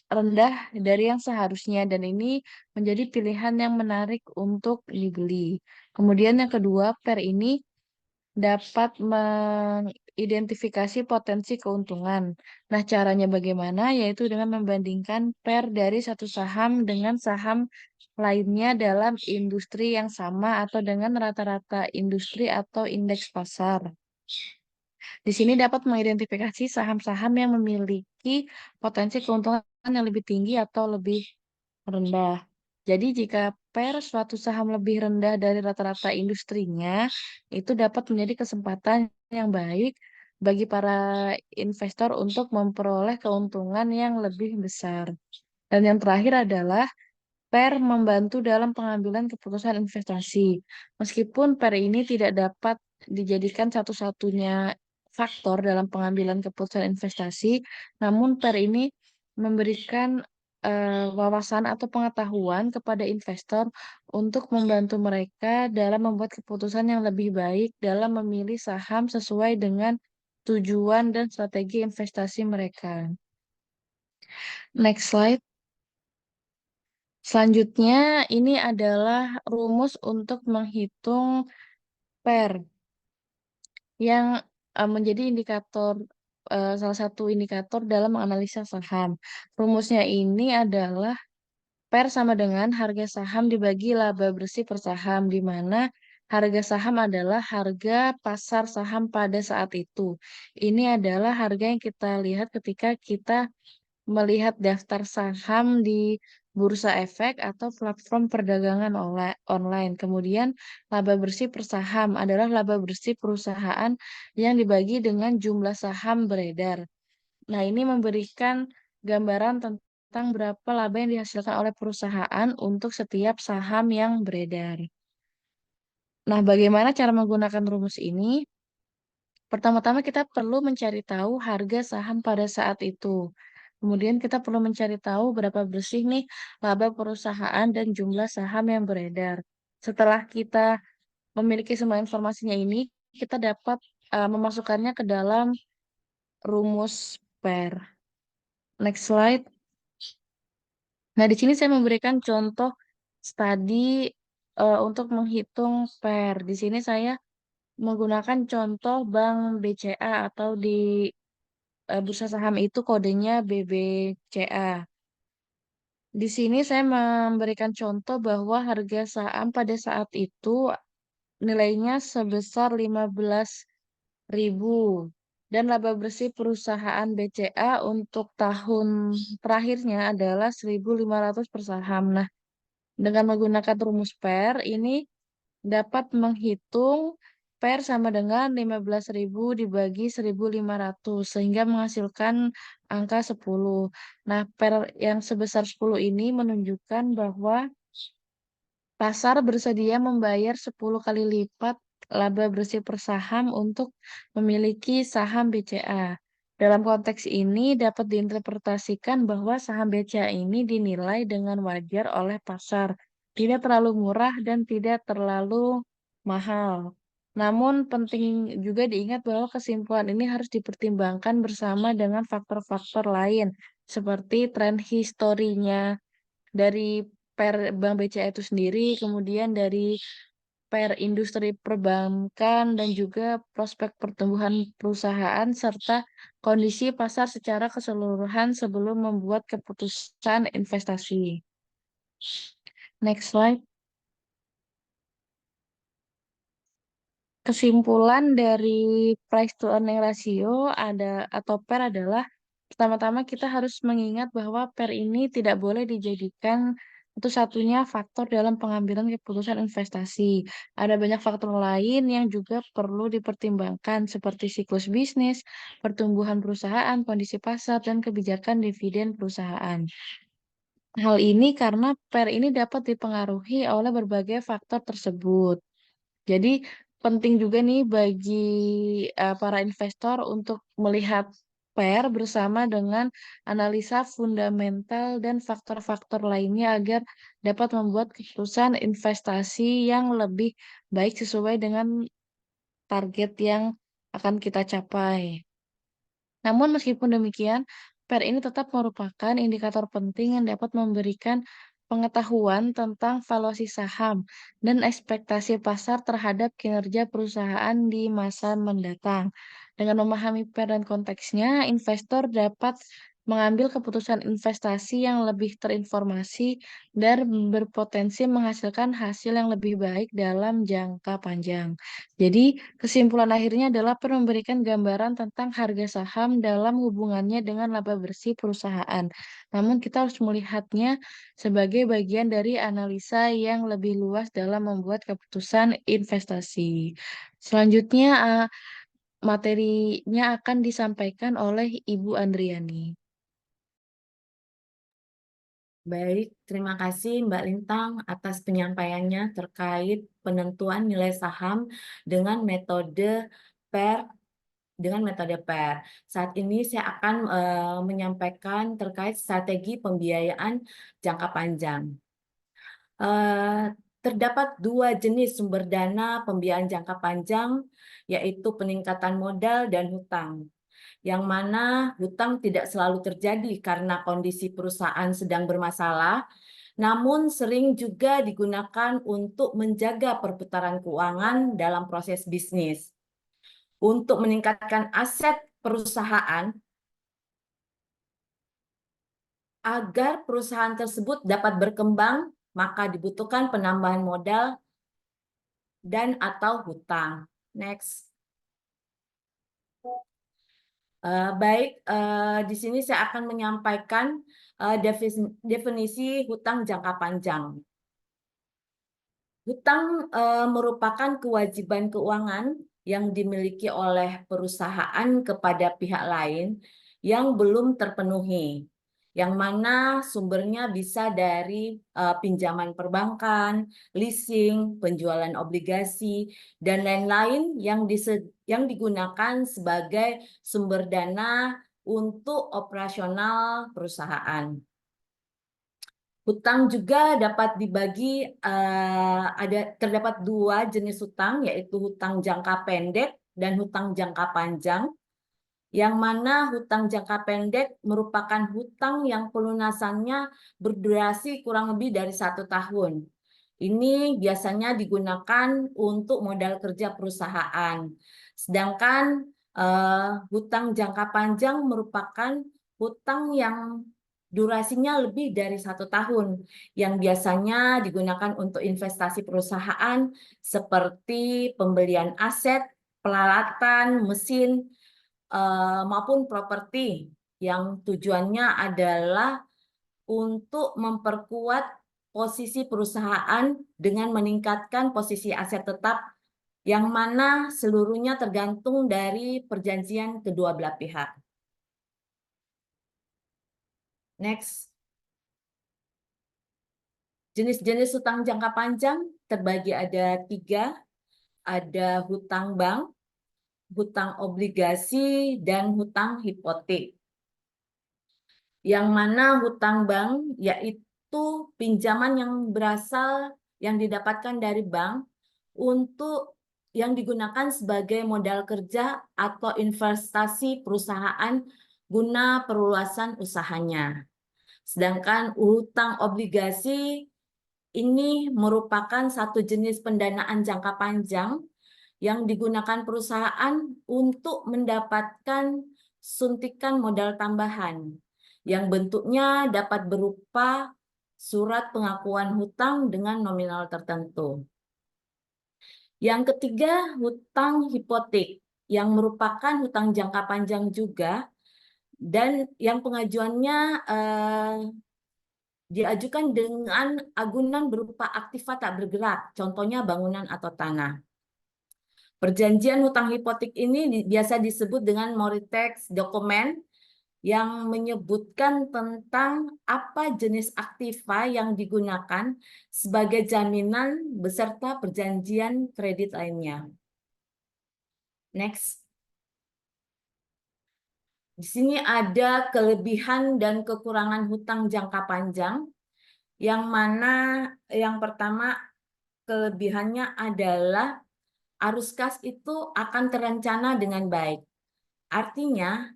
rendah dari yang seharusnya dan ini menjadi pilihan yang menarik untuk dibeli. Kemudian yang kedua, pair ini dapat mengidentifikasi potensi keuntungan. Nah, caranya bagaimana? Yaitu dengan membandingkan pair dari satu saham dengan saham lainnya dalam industri yang sama atau dengan rata-rata industri atau indeks pasar. Di sini dapat mengidentifikasi saham-saham yang memiliki potensi keuntungan yang lebih tinggi atau lebih rendah. Jadi jika pair suatu saham lebih rendah dari rata-rata industrinya, itu dapat menjadi kesempatan yang baik bagi para investor untuk memperoleh keuntungan yang lebih besar. Dan yang terakhir adalah pair membantu dalam pengambilan keputusan investasi. Meskipun pair ini tidak dapat dijadikan satu-satunya faktor dalam pengambilan keputusan investasi, namun pair ini memberikan wawasan atau pengetahuan kepada investor untuk membantu mereka dalam membuat keputusan yang lebih baik dalam memilih saham sesuai dengan tujuan dan strategi investasi mereka. Next slide. Selanjutnya, ini adalah rumus untuk menghitung PER yang menjadi salah satu indikator dalam menganalisa saham. Rumusnya ini adalah PER sama dengan harga saham dibagi laba bersih per saham, di mana harga saham adalah harga pasar saham pada saat itu. Ini adalah harga yang kita lihat ketika kita melihat daftar saham di bursa efek atau platform perdagangan online. Kemudian laba bersih per saham adalah laba bersih perusahaan yang dibagi dengan jumlah saham beredar. Nah, ini memberikan gambaran tentang berapa laba yang dihasilkan oleh perusahaan untuk setiap saham yang beredar. Nah, bagaimana cara menggunakan rumus ini? Pertama-tama kita perlu mencari tahu harga saham pada saat itu. Kemudian kita perlu mencari tahu berapa bersih nih laba perusahaan dan jumlah saham yang beredar. Setelah kita memiliki semua informasinya ini, kita dapat memasukkannya ke dalam rumus PER. Next slide. Nah, di sini saya memberikan contoh studi untuk menghitung PER. Di sini saya menggunakan contoh Bank BCA atau di bursa saham itu kodenya BBCA. Di sini saya memberikan contoh bahwa harga saham pada saat itu nilainya sebesar 15.000 dan laba bersih perusahaan BCA untuk tahun terakhirnya adalah 1.500 per saham. Nah, dengan menggunakan rumus PER ini dapat menghitung PER sama dengan 15.000 dibagi 1.500 sehingga menghasilkan angka 10. Nah, PER yang sebesar 10 ini menunjukkan bahwa pasar bersedia membayar 10 kali lipat laba bersih per saham untuk memiliki saham BCA. Dalam konteks ini dapat diinterpretasikan bahwa saham BCA ini dinilai dengan wajar oleh pasar, tidak terlalu murah dan tidak terlalu mahal. Namun penting juga diingat bahwa kesimpulan ini harus dipertimbangkan bersama dengan faktor-faktor lain seperti tren historinya dari per Bank BCA itu sendiri, kemudian dari per industri perbankan dan juga prospek pertumbuhan perusahaan serta kondisi pasar secara keseluruhan sebelum membuat keputusan investasi. Next slide. Kesimpulan dari price to earning ratio atau PER adalah pertama-tama kita harus mengingat bahwa PER ini tidak boleh dijadikan satu-satunya faktor dalam pengambilan keputusan investasi. Ada banyak faktor lain yang juga perlu dipertimbangkan seperti siklus bisnis, pertumbuhan perusahaan, kondisi pasar, dan kebijakan dividen perusahaan. Hal ini karena PER ini dapat dipengaruhi oleh berbagai faktor tersebut. Jadi penting juga nih bagi para investor untuk melihat pair bersama dengan analisa fundamental dan faktor-faktor lainnya agar dapat membuat keputusan investasi yang lebih baik sesuai dengan target yang akan kita capai. Namun meskipun demikian, PER ini tetap merupakan indikator penting yang dapat memberikan pengetahuan tentang valuasi saham dan ekspektasi pasar terhadap kinerja perusahaan di masa mendatang. Dengan memahami PER dan konteksnya, investor dapat mengambil keputusan investasi yang lebih terinformasi dan berpotensi menghasilkan hasil yang lebih baik dalam jangka panjang. Jadi, kesimpulan akhirnya adalah PER memberikan gambaran tentang harga saham dalam hubungannya dengan laba bersih perusahaan. Namun, kita harus melihatnya sebagai bagian dari analisa yang lebih luas dalam membuat keputusan investasi. Selanjutnya, materinya akan disampaikan oleh Ibu Andriani. Baik, terima kasih Mbak Lintang atas penyampaiannya terkait penentuan nilai saham dengan metode PER PER. Saat ini saya akan menyampaikan terkait strategi pembiayaan jangka panjang. Eh, Terdapat dua jenis sumber dana pembiayaan jangka panjang, yaitu peningkatan modal dan hutang, yang mana hutang tidak selalu terjadi karena kondisi perusahaan sedang bermasalah, namun sering juga digunakan untuk menjaga perputaran keuangan dalam proses bisnis. Untuk meningkatkan aset perusahaan, agar perusahaan tersebut dapat berkembang, maka dibutuhkan penambahan modal dan atau hutang. Next. Baik, di sini saya akan menyampaikan definisi hutang jangka panjang. Hutang merupakan kewajiban keuangan yang dimiliki oleh perusahaan kepada pihak lain yang belum terpenuhi, yang mana sumbernya bisa dari pinjaman perbankan, leasing, penjualan obligasi, dan lain-lain yang digunakan sebagai sumber dana untuk operasional perusahaan. Hutang juga dapat dibagi, terdapat dua jenis hutang, yaitu hutang jangka pendek dan hutang jangka panjang, yang mana hutang jangka pendek merupakan hutang yang pelunasannya berdurasi kurang lebih dari 1 tahun. Ini biasanya digunakan untuk modal kerja perusahaan. Sedangkan hutang jangka panjang merupakan hutang yang durasinya lebih dari 1 tahun, yang biasanya digunakan untuk investasi perusahaan seperti pembelian aset, peralatan, mesin, maupun properti, yang tujuannya adalah untuk memperkuat posisi perusahaan dengan meningkatkan posisi aset tetap, yang mana seluruhnya tergantung dari perjanjian kedua belah pihak. Next. Jenis-jenis hutang jangka panjang terbagi ada 3, ada hutang bank, hutang obligasi, dan hutang hipotek. Yang mana hutang bank yaitu pinjaman yang didapatkan dari bank untuk yang digunakan sebagai modal kerja atau investasi perusahaan guna perluasan usahanya. Sedangkan hutang obligasi ini merupakan satu jenis pendanaan jangka panjang yang digunakan perusahaan untuk mendapatkan suntikan modal tambahan, yang bentuknya dapat berupa surat pengakuan hutang dengan nominal tertentu. Yang ketiga, hutang hipotek, yang merupakan hutang jangka panjang juga, dan yang pengajuannya diajukan dengan agunan berupa aktiva tak bergerak, contohnya bangunan atau tanah. Perjanjian hutang hipotek ini biasa disebut dengan mortgage dokumen, yang menyebutkan tentang apa jenis aktiva yang digunakan sebagai jaminan beserta perjanjian kredit lainnya. Next. Di sini ada kelebihan dan kekurangan hutang jangka panjang, yang mana yang pertama kelebihannya adalah arus kas itu akan terencana dengan baik. Artinya,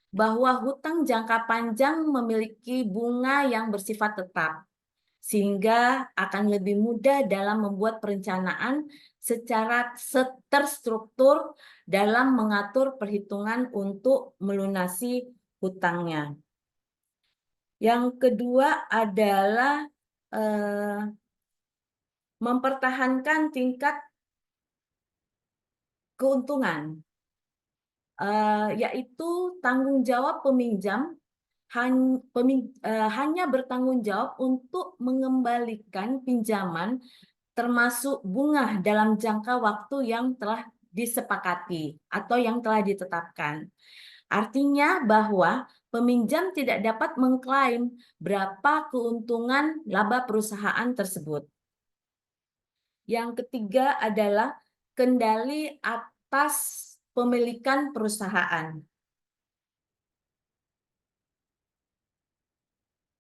bahwa hutang jangka panjang memiliki bunga yang bersifat tetap, sehingga akan lebih mudah dalam membuat perencanaan secara terstruktur dalam mengatur perhitungan untuk melunasi hutangnya. Yang kedua adalah mempertahankan tingkat keuntungan, yaitu tanggung jawab peminjam hanya bertanggung jawab untuk mengembalikan pinjaman termasuk bunga dalam jangka waktu yang telah disepakati atau yang telah ditetapkan. Artinya bahwa peminjam tidak dapat mengklaim berapa keuntungan laba perusahaan tersebut. Yang ketiga adalah kendali atas pemilikan perusahaan.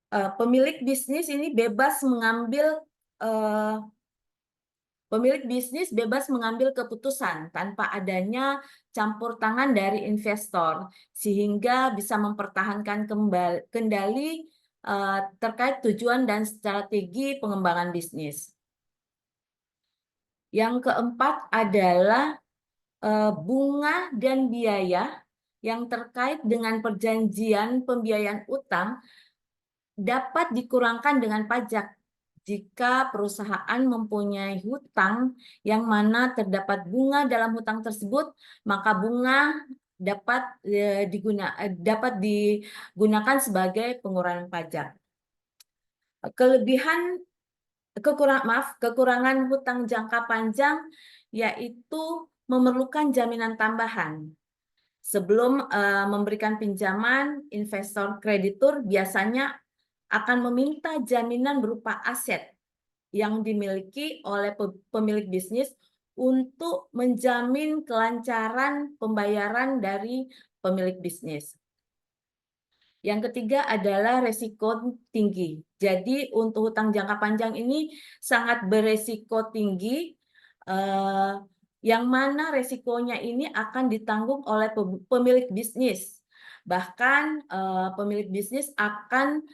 Pemilik bisnis ini bebas mengambil keputusan tanpa adanya campur tangan dari investor, sehingga bisa mempertahankan kendali terkait tujuan dan strategi pengembangan bisnis. Yang keempat adalah bunga dan biaya yang terkait dengan perjanjian pembiayaan utang dapat dikurangkan dengan pajak jika perusahaan mempunyai hutang yang mana terdapat bunga dalam hutang tersebut, maka bunga dapat digunakan sebagai pengurangan pajak. Kekurangan hutang jangka panjang yaitu memerlukan jaminan tambahan. Sebelum memberikan pinjaman, investor kreditur biasanya akan meminta jaminan berupa aset yang dimiliki oleh pemilik bisnis untuk menjamin kelancaran pembayaran dari pemilik bisnis. Yang ketiga adalah resiko tinggi. Jadi untuk hutang jangka panjang ini sangat beresiko tinggi, yang mana resikonya ini akan ditanggung oleh pemilik bisnis. Bahkan pemilik bisnis akan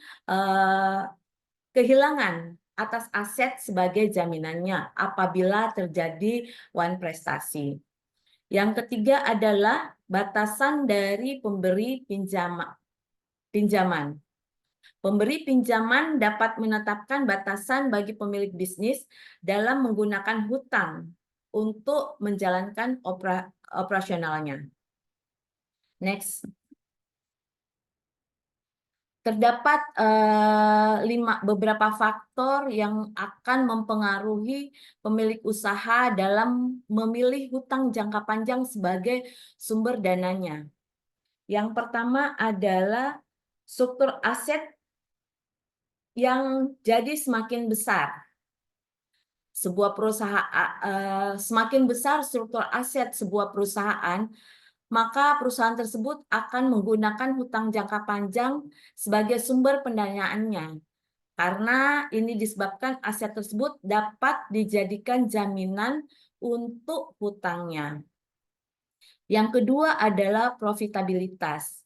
kehilangan atas aset sebagai jaminannya apabila terjadi wan prestasi. Yang ketiga adalah batasan dari pemberi pinjaman. Pemberi pinjaman dapat menetapkan batasan bagi pemilik bisnis dalam menggunakan hutang untuk menjalankan operasionalnya. Next. Terdapat beberapa faktor yang akan mempengaruhi pemilik usaha dalam memilih hutang jangka panjang sebagai sumber dananya. Yang pertama adalah struktur aset yang jadi semakin besar. Semakin besar struktur aset sebuah perusahaan, maka perusahaan tersebut akan menggunakan hutang jangka panjang sebagai sumber pendanaannya. Karena ini disebabkan aset tersebut dapat dijadikan jaminan untuk hutangnya. Yang kedua adalah profitabilitas.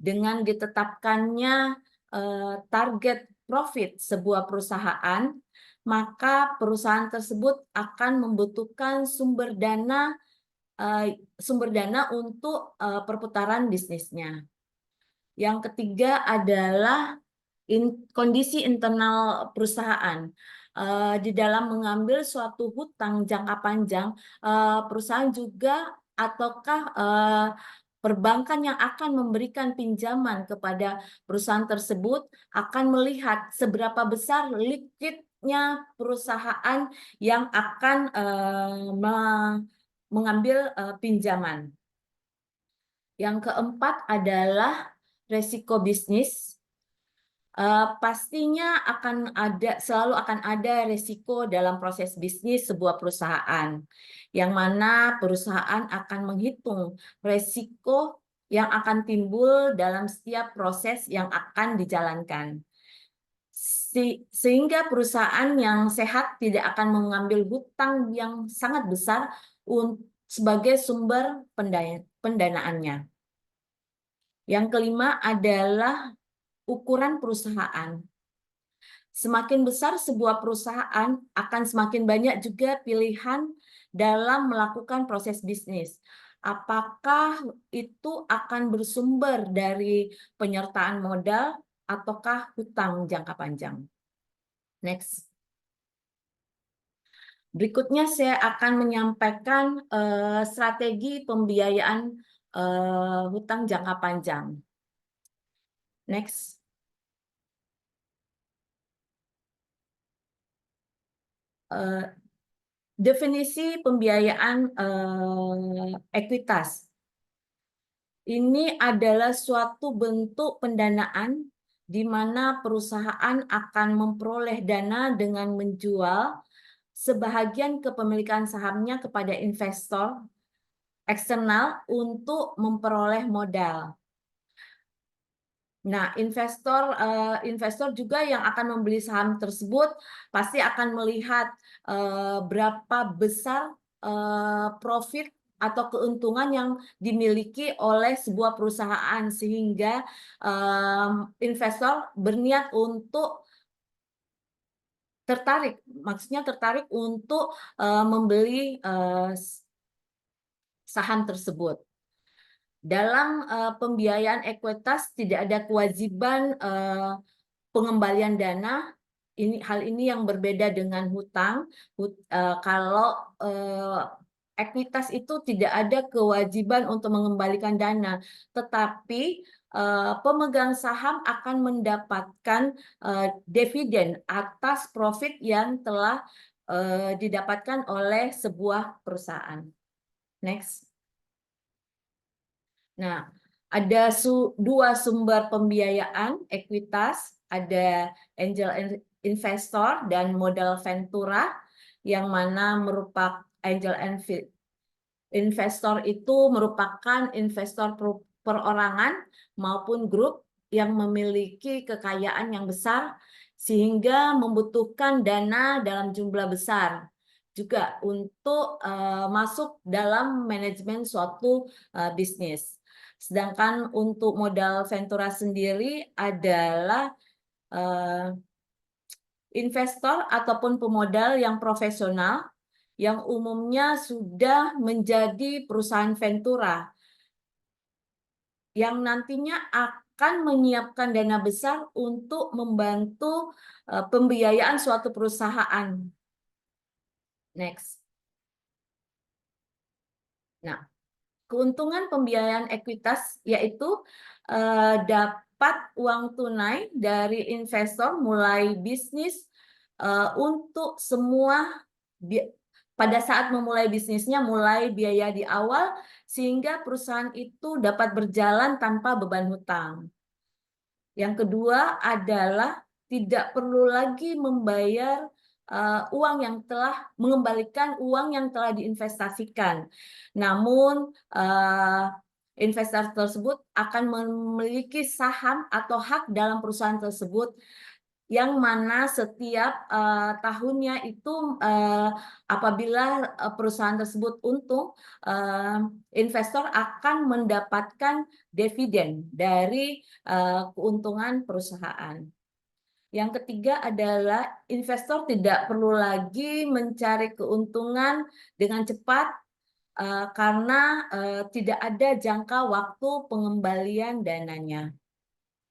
Dengan ditetapkannya target profit sebuah perusahaan, maka perusahaan tersebut akan membutuhkan sumber dana untuk perputaran bisnisnya. Yang ketiga adalah kondisi internal perusahaan. Di dalam mengambil suatu hutang jangka panjang, perusahaan juga ataukah perbankan yang akan memberikan pinjaman kepada perusahaan tersebut akan melihat seberapa besar liquidnya perusahaan yang akan mengambil pinjaman. Yang keempat adalah resiko bisnis. Pastinya selalu akan ada resiko dalam proses bisnis sebuah perusahaan, yang mana perusahaan akan menghitung resiko yang akan timbul dalam setiap proses yang akan dijalankan. Sehingga perusahaan yang sehat tidak akan mengambil hutang yang sangat besar sebagai sumber pendanaannya. Yang kelima adalah ukuran perusahaan. Semakin besar sebuah perusahaan, akan semakin banyak juga pilihan dalam melakukan proses bisnis. Apakah itu akan bersumber dari penyertaan modal ataukah hutang jangka panjang? Next. Berikutnya saya akan menyampaikan strategi pembiayaan hutang jangka panjang. Next. Definisi pembiayaan ekuitas. Ini adalah suatu bentuk pendanaan di mana perusahaan akan memperoleh dana dengan menjual sebahagian kepemilikan sahamnya kepada investor eksternal untuk memperoleh modal. Nah, investor juga yang akan membeli saham tersebut pasti akan melihat berapa besar profit atau keuntungan yang dimiliki oleh sebuah perusahaan, sehingga investor berniat untuk tertarik, maksudnya tertarik untuk membeli saham tersebut. Dalam pembiayaan ekuitas tidak ada kewajiban pengembalian dana. Hal ini yang berbeda dengan hutang. Kalau ekuitas itu tidak ada kewajiban untuk mengembalikan dana, tetapi pemegang saham akan mendapatkan dividen atas profit yang telah didapatkan oleh sebuah perusahaan. Next. Nah, ada dua sumber pembiayaan ekuitas, ada angel investor dan modal ventura, yang mana merupakan angel investor itu merupakan investor perorangan maupun grup yang memiliki kekayaan yang besar sehingga membutuhkan dana dalam jumlah besar juga untuk masuk dalam manajemen suatu bisnis. Sedangkan untuk modal ventura sendiri adalah investor ataupun pemodal yang profesional yang umumnya sudah menjadi perusahaan ventura yang nantinya akan menyiapkan dana besar untuk membantu pembiayaan suatu perusahaan. Next. Nah, keuntungan pembiayaan ekuitas yaitu dapat uang tunai dari investor mulai bisnis untuk semua pada saat memulai bisnisnya, mulai biaya di awal sehingga perusahaan itu dapat berjalan tanpa beban hutang. Yang kedua adalah tidak perlu lagi membayar mengembalikan uang yang telah diinvestasikan. Namun investor tersebut akan memiliki saham atau hak dalam perusahaan tersebut, yang mana setiap tahunnya itu apabila perusahaan tersebut untung, investor akan mendapatkan dividen dari keuntungan perusahaan. Yang ketiga adalah investor tidak perlu lagi mencari keuntungan dengan cepat karena tidak ada jangka waktu pengembalian dananya.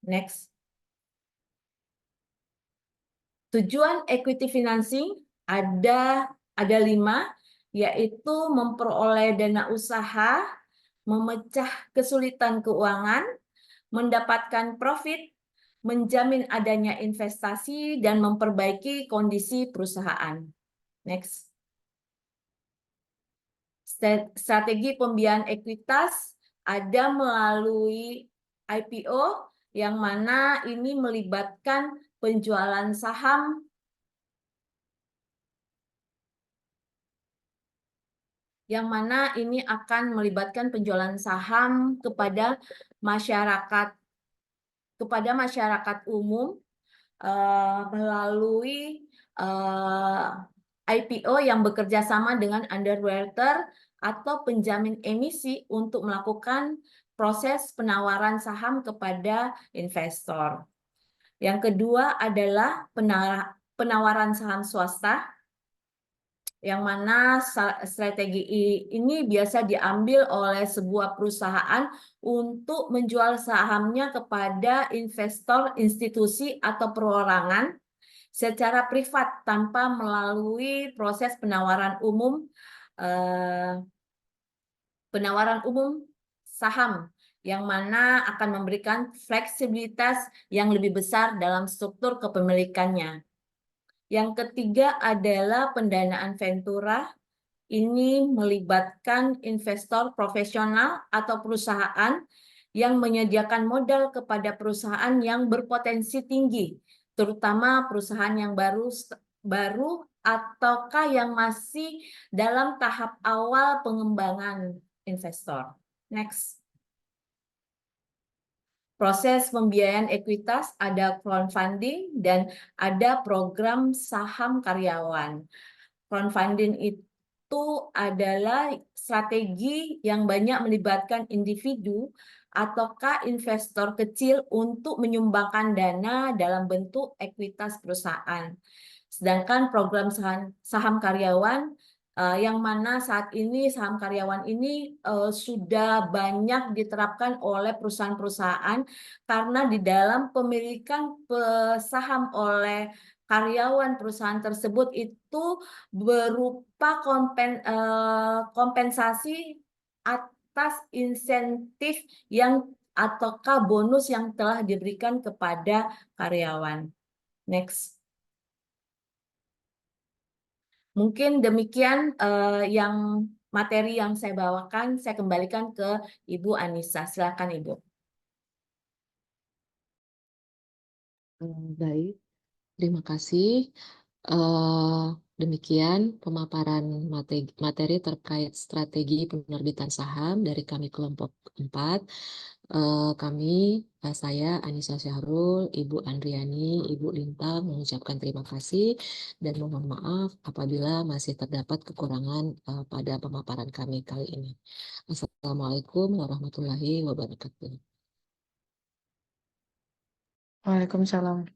Next. Tujuan equity financing ada 5, yaitu memperoleh dana usaha, memecah kesulitan keuangan, mendapatkan profit, menjamin adanya investasi, dan memperbaiki kondisi perusahaan. Next. Strategi pembiayaan ekuitas ada melalui IPO, yang mana ini melibatkan penjualan saham kepada masyarakat umum melalui IPO yang bekerja sama dengan underwriter atau penjamin emisi untuk melakukan proses penawaran saham kepada investor. Yang kedua adalah penawaran saham swasta, yang mana strategi ini biasa diambil oleh sebuah perusahaan untuk menjual sahamnya kepada investor, institusi, atau perorangan secara privat tanpa melalui proses penawaran umum saham, yang mana akan memberikan fleksibilitas yang lebih besar dalam struktur kepemilikannya. Yang ketiga adalah pendanaan ventura. Ini melibatkan investor profesional atau perusahaan yang menyediakan modal kepada perusahaan yang berpotensi tinggi, terutama perusahaan yang baru ataukah yang masih dalam tahap awal pengembangan investor. Next. Proses pembiayaan ekuitas, ada crowdfunding dan ada program saham karyawan. Crowdfunding itu adalah strategi yang banyak melibatkan individu ataukah investor kecil untuk menyumbangkan dana dalam bentuk ekuitas perusahaan. Sedangkan program saham karyawan, yang mana saat ini saham karyawan ini sudah banyak diterapkan oleh perusahaan-perusahaan karena di dalam pemilikan saham oleh karyawan perusahaan tersebut itu berupa kompensasi atas insentif yang ataukah bonus yang telah diberikan kepada karyawan. Next. Mungkin demikian yang materi yang saya bawakan. Saya kembalikan ke Ibu Anissa. Silakan Ibu. Baik, terima kasih. Demikian pemaparan materi terkait strategi penerbitan saham dari kami kelompok 4. Saya Anissa Syahrul, Ibu Andriani, Ibu Lintang mengucapkan terima kasih dan mohon maaf apabila masih terdapat kekurangan pada pemaparan kami kali ini. Assalamualaikum warahmatullahi wabarakatuh. Waalaikumsalam.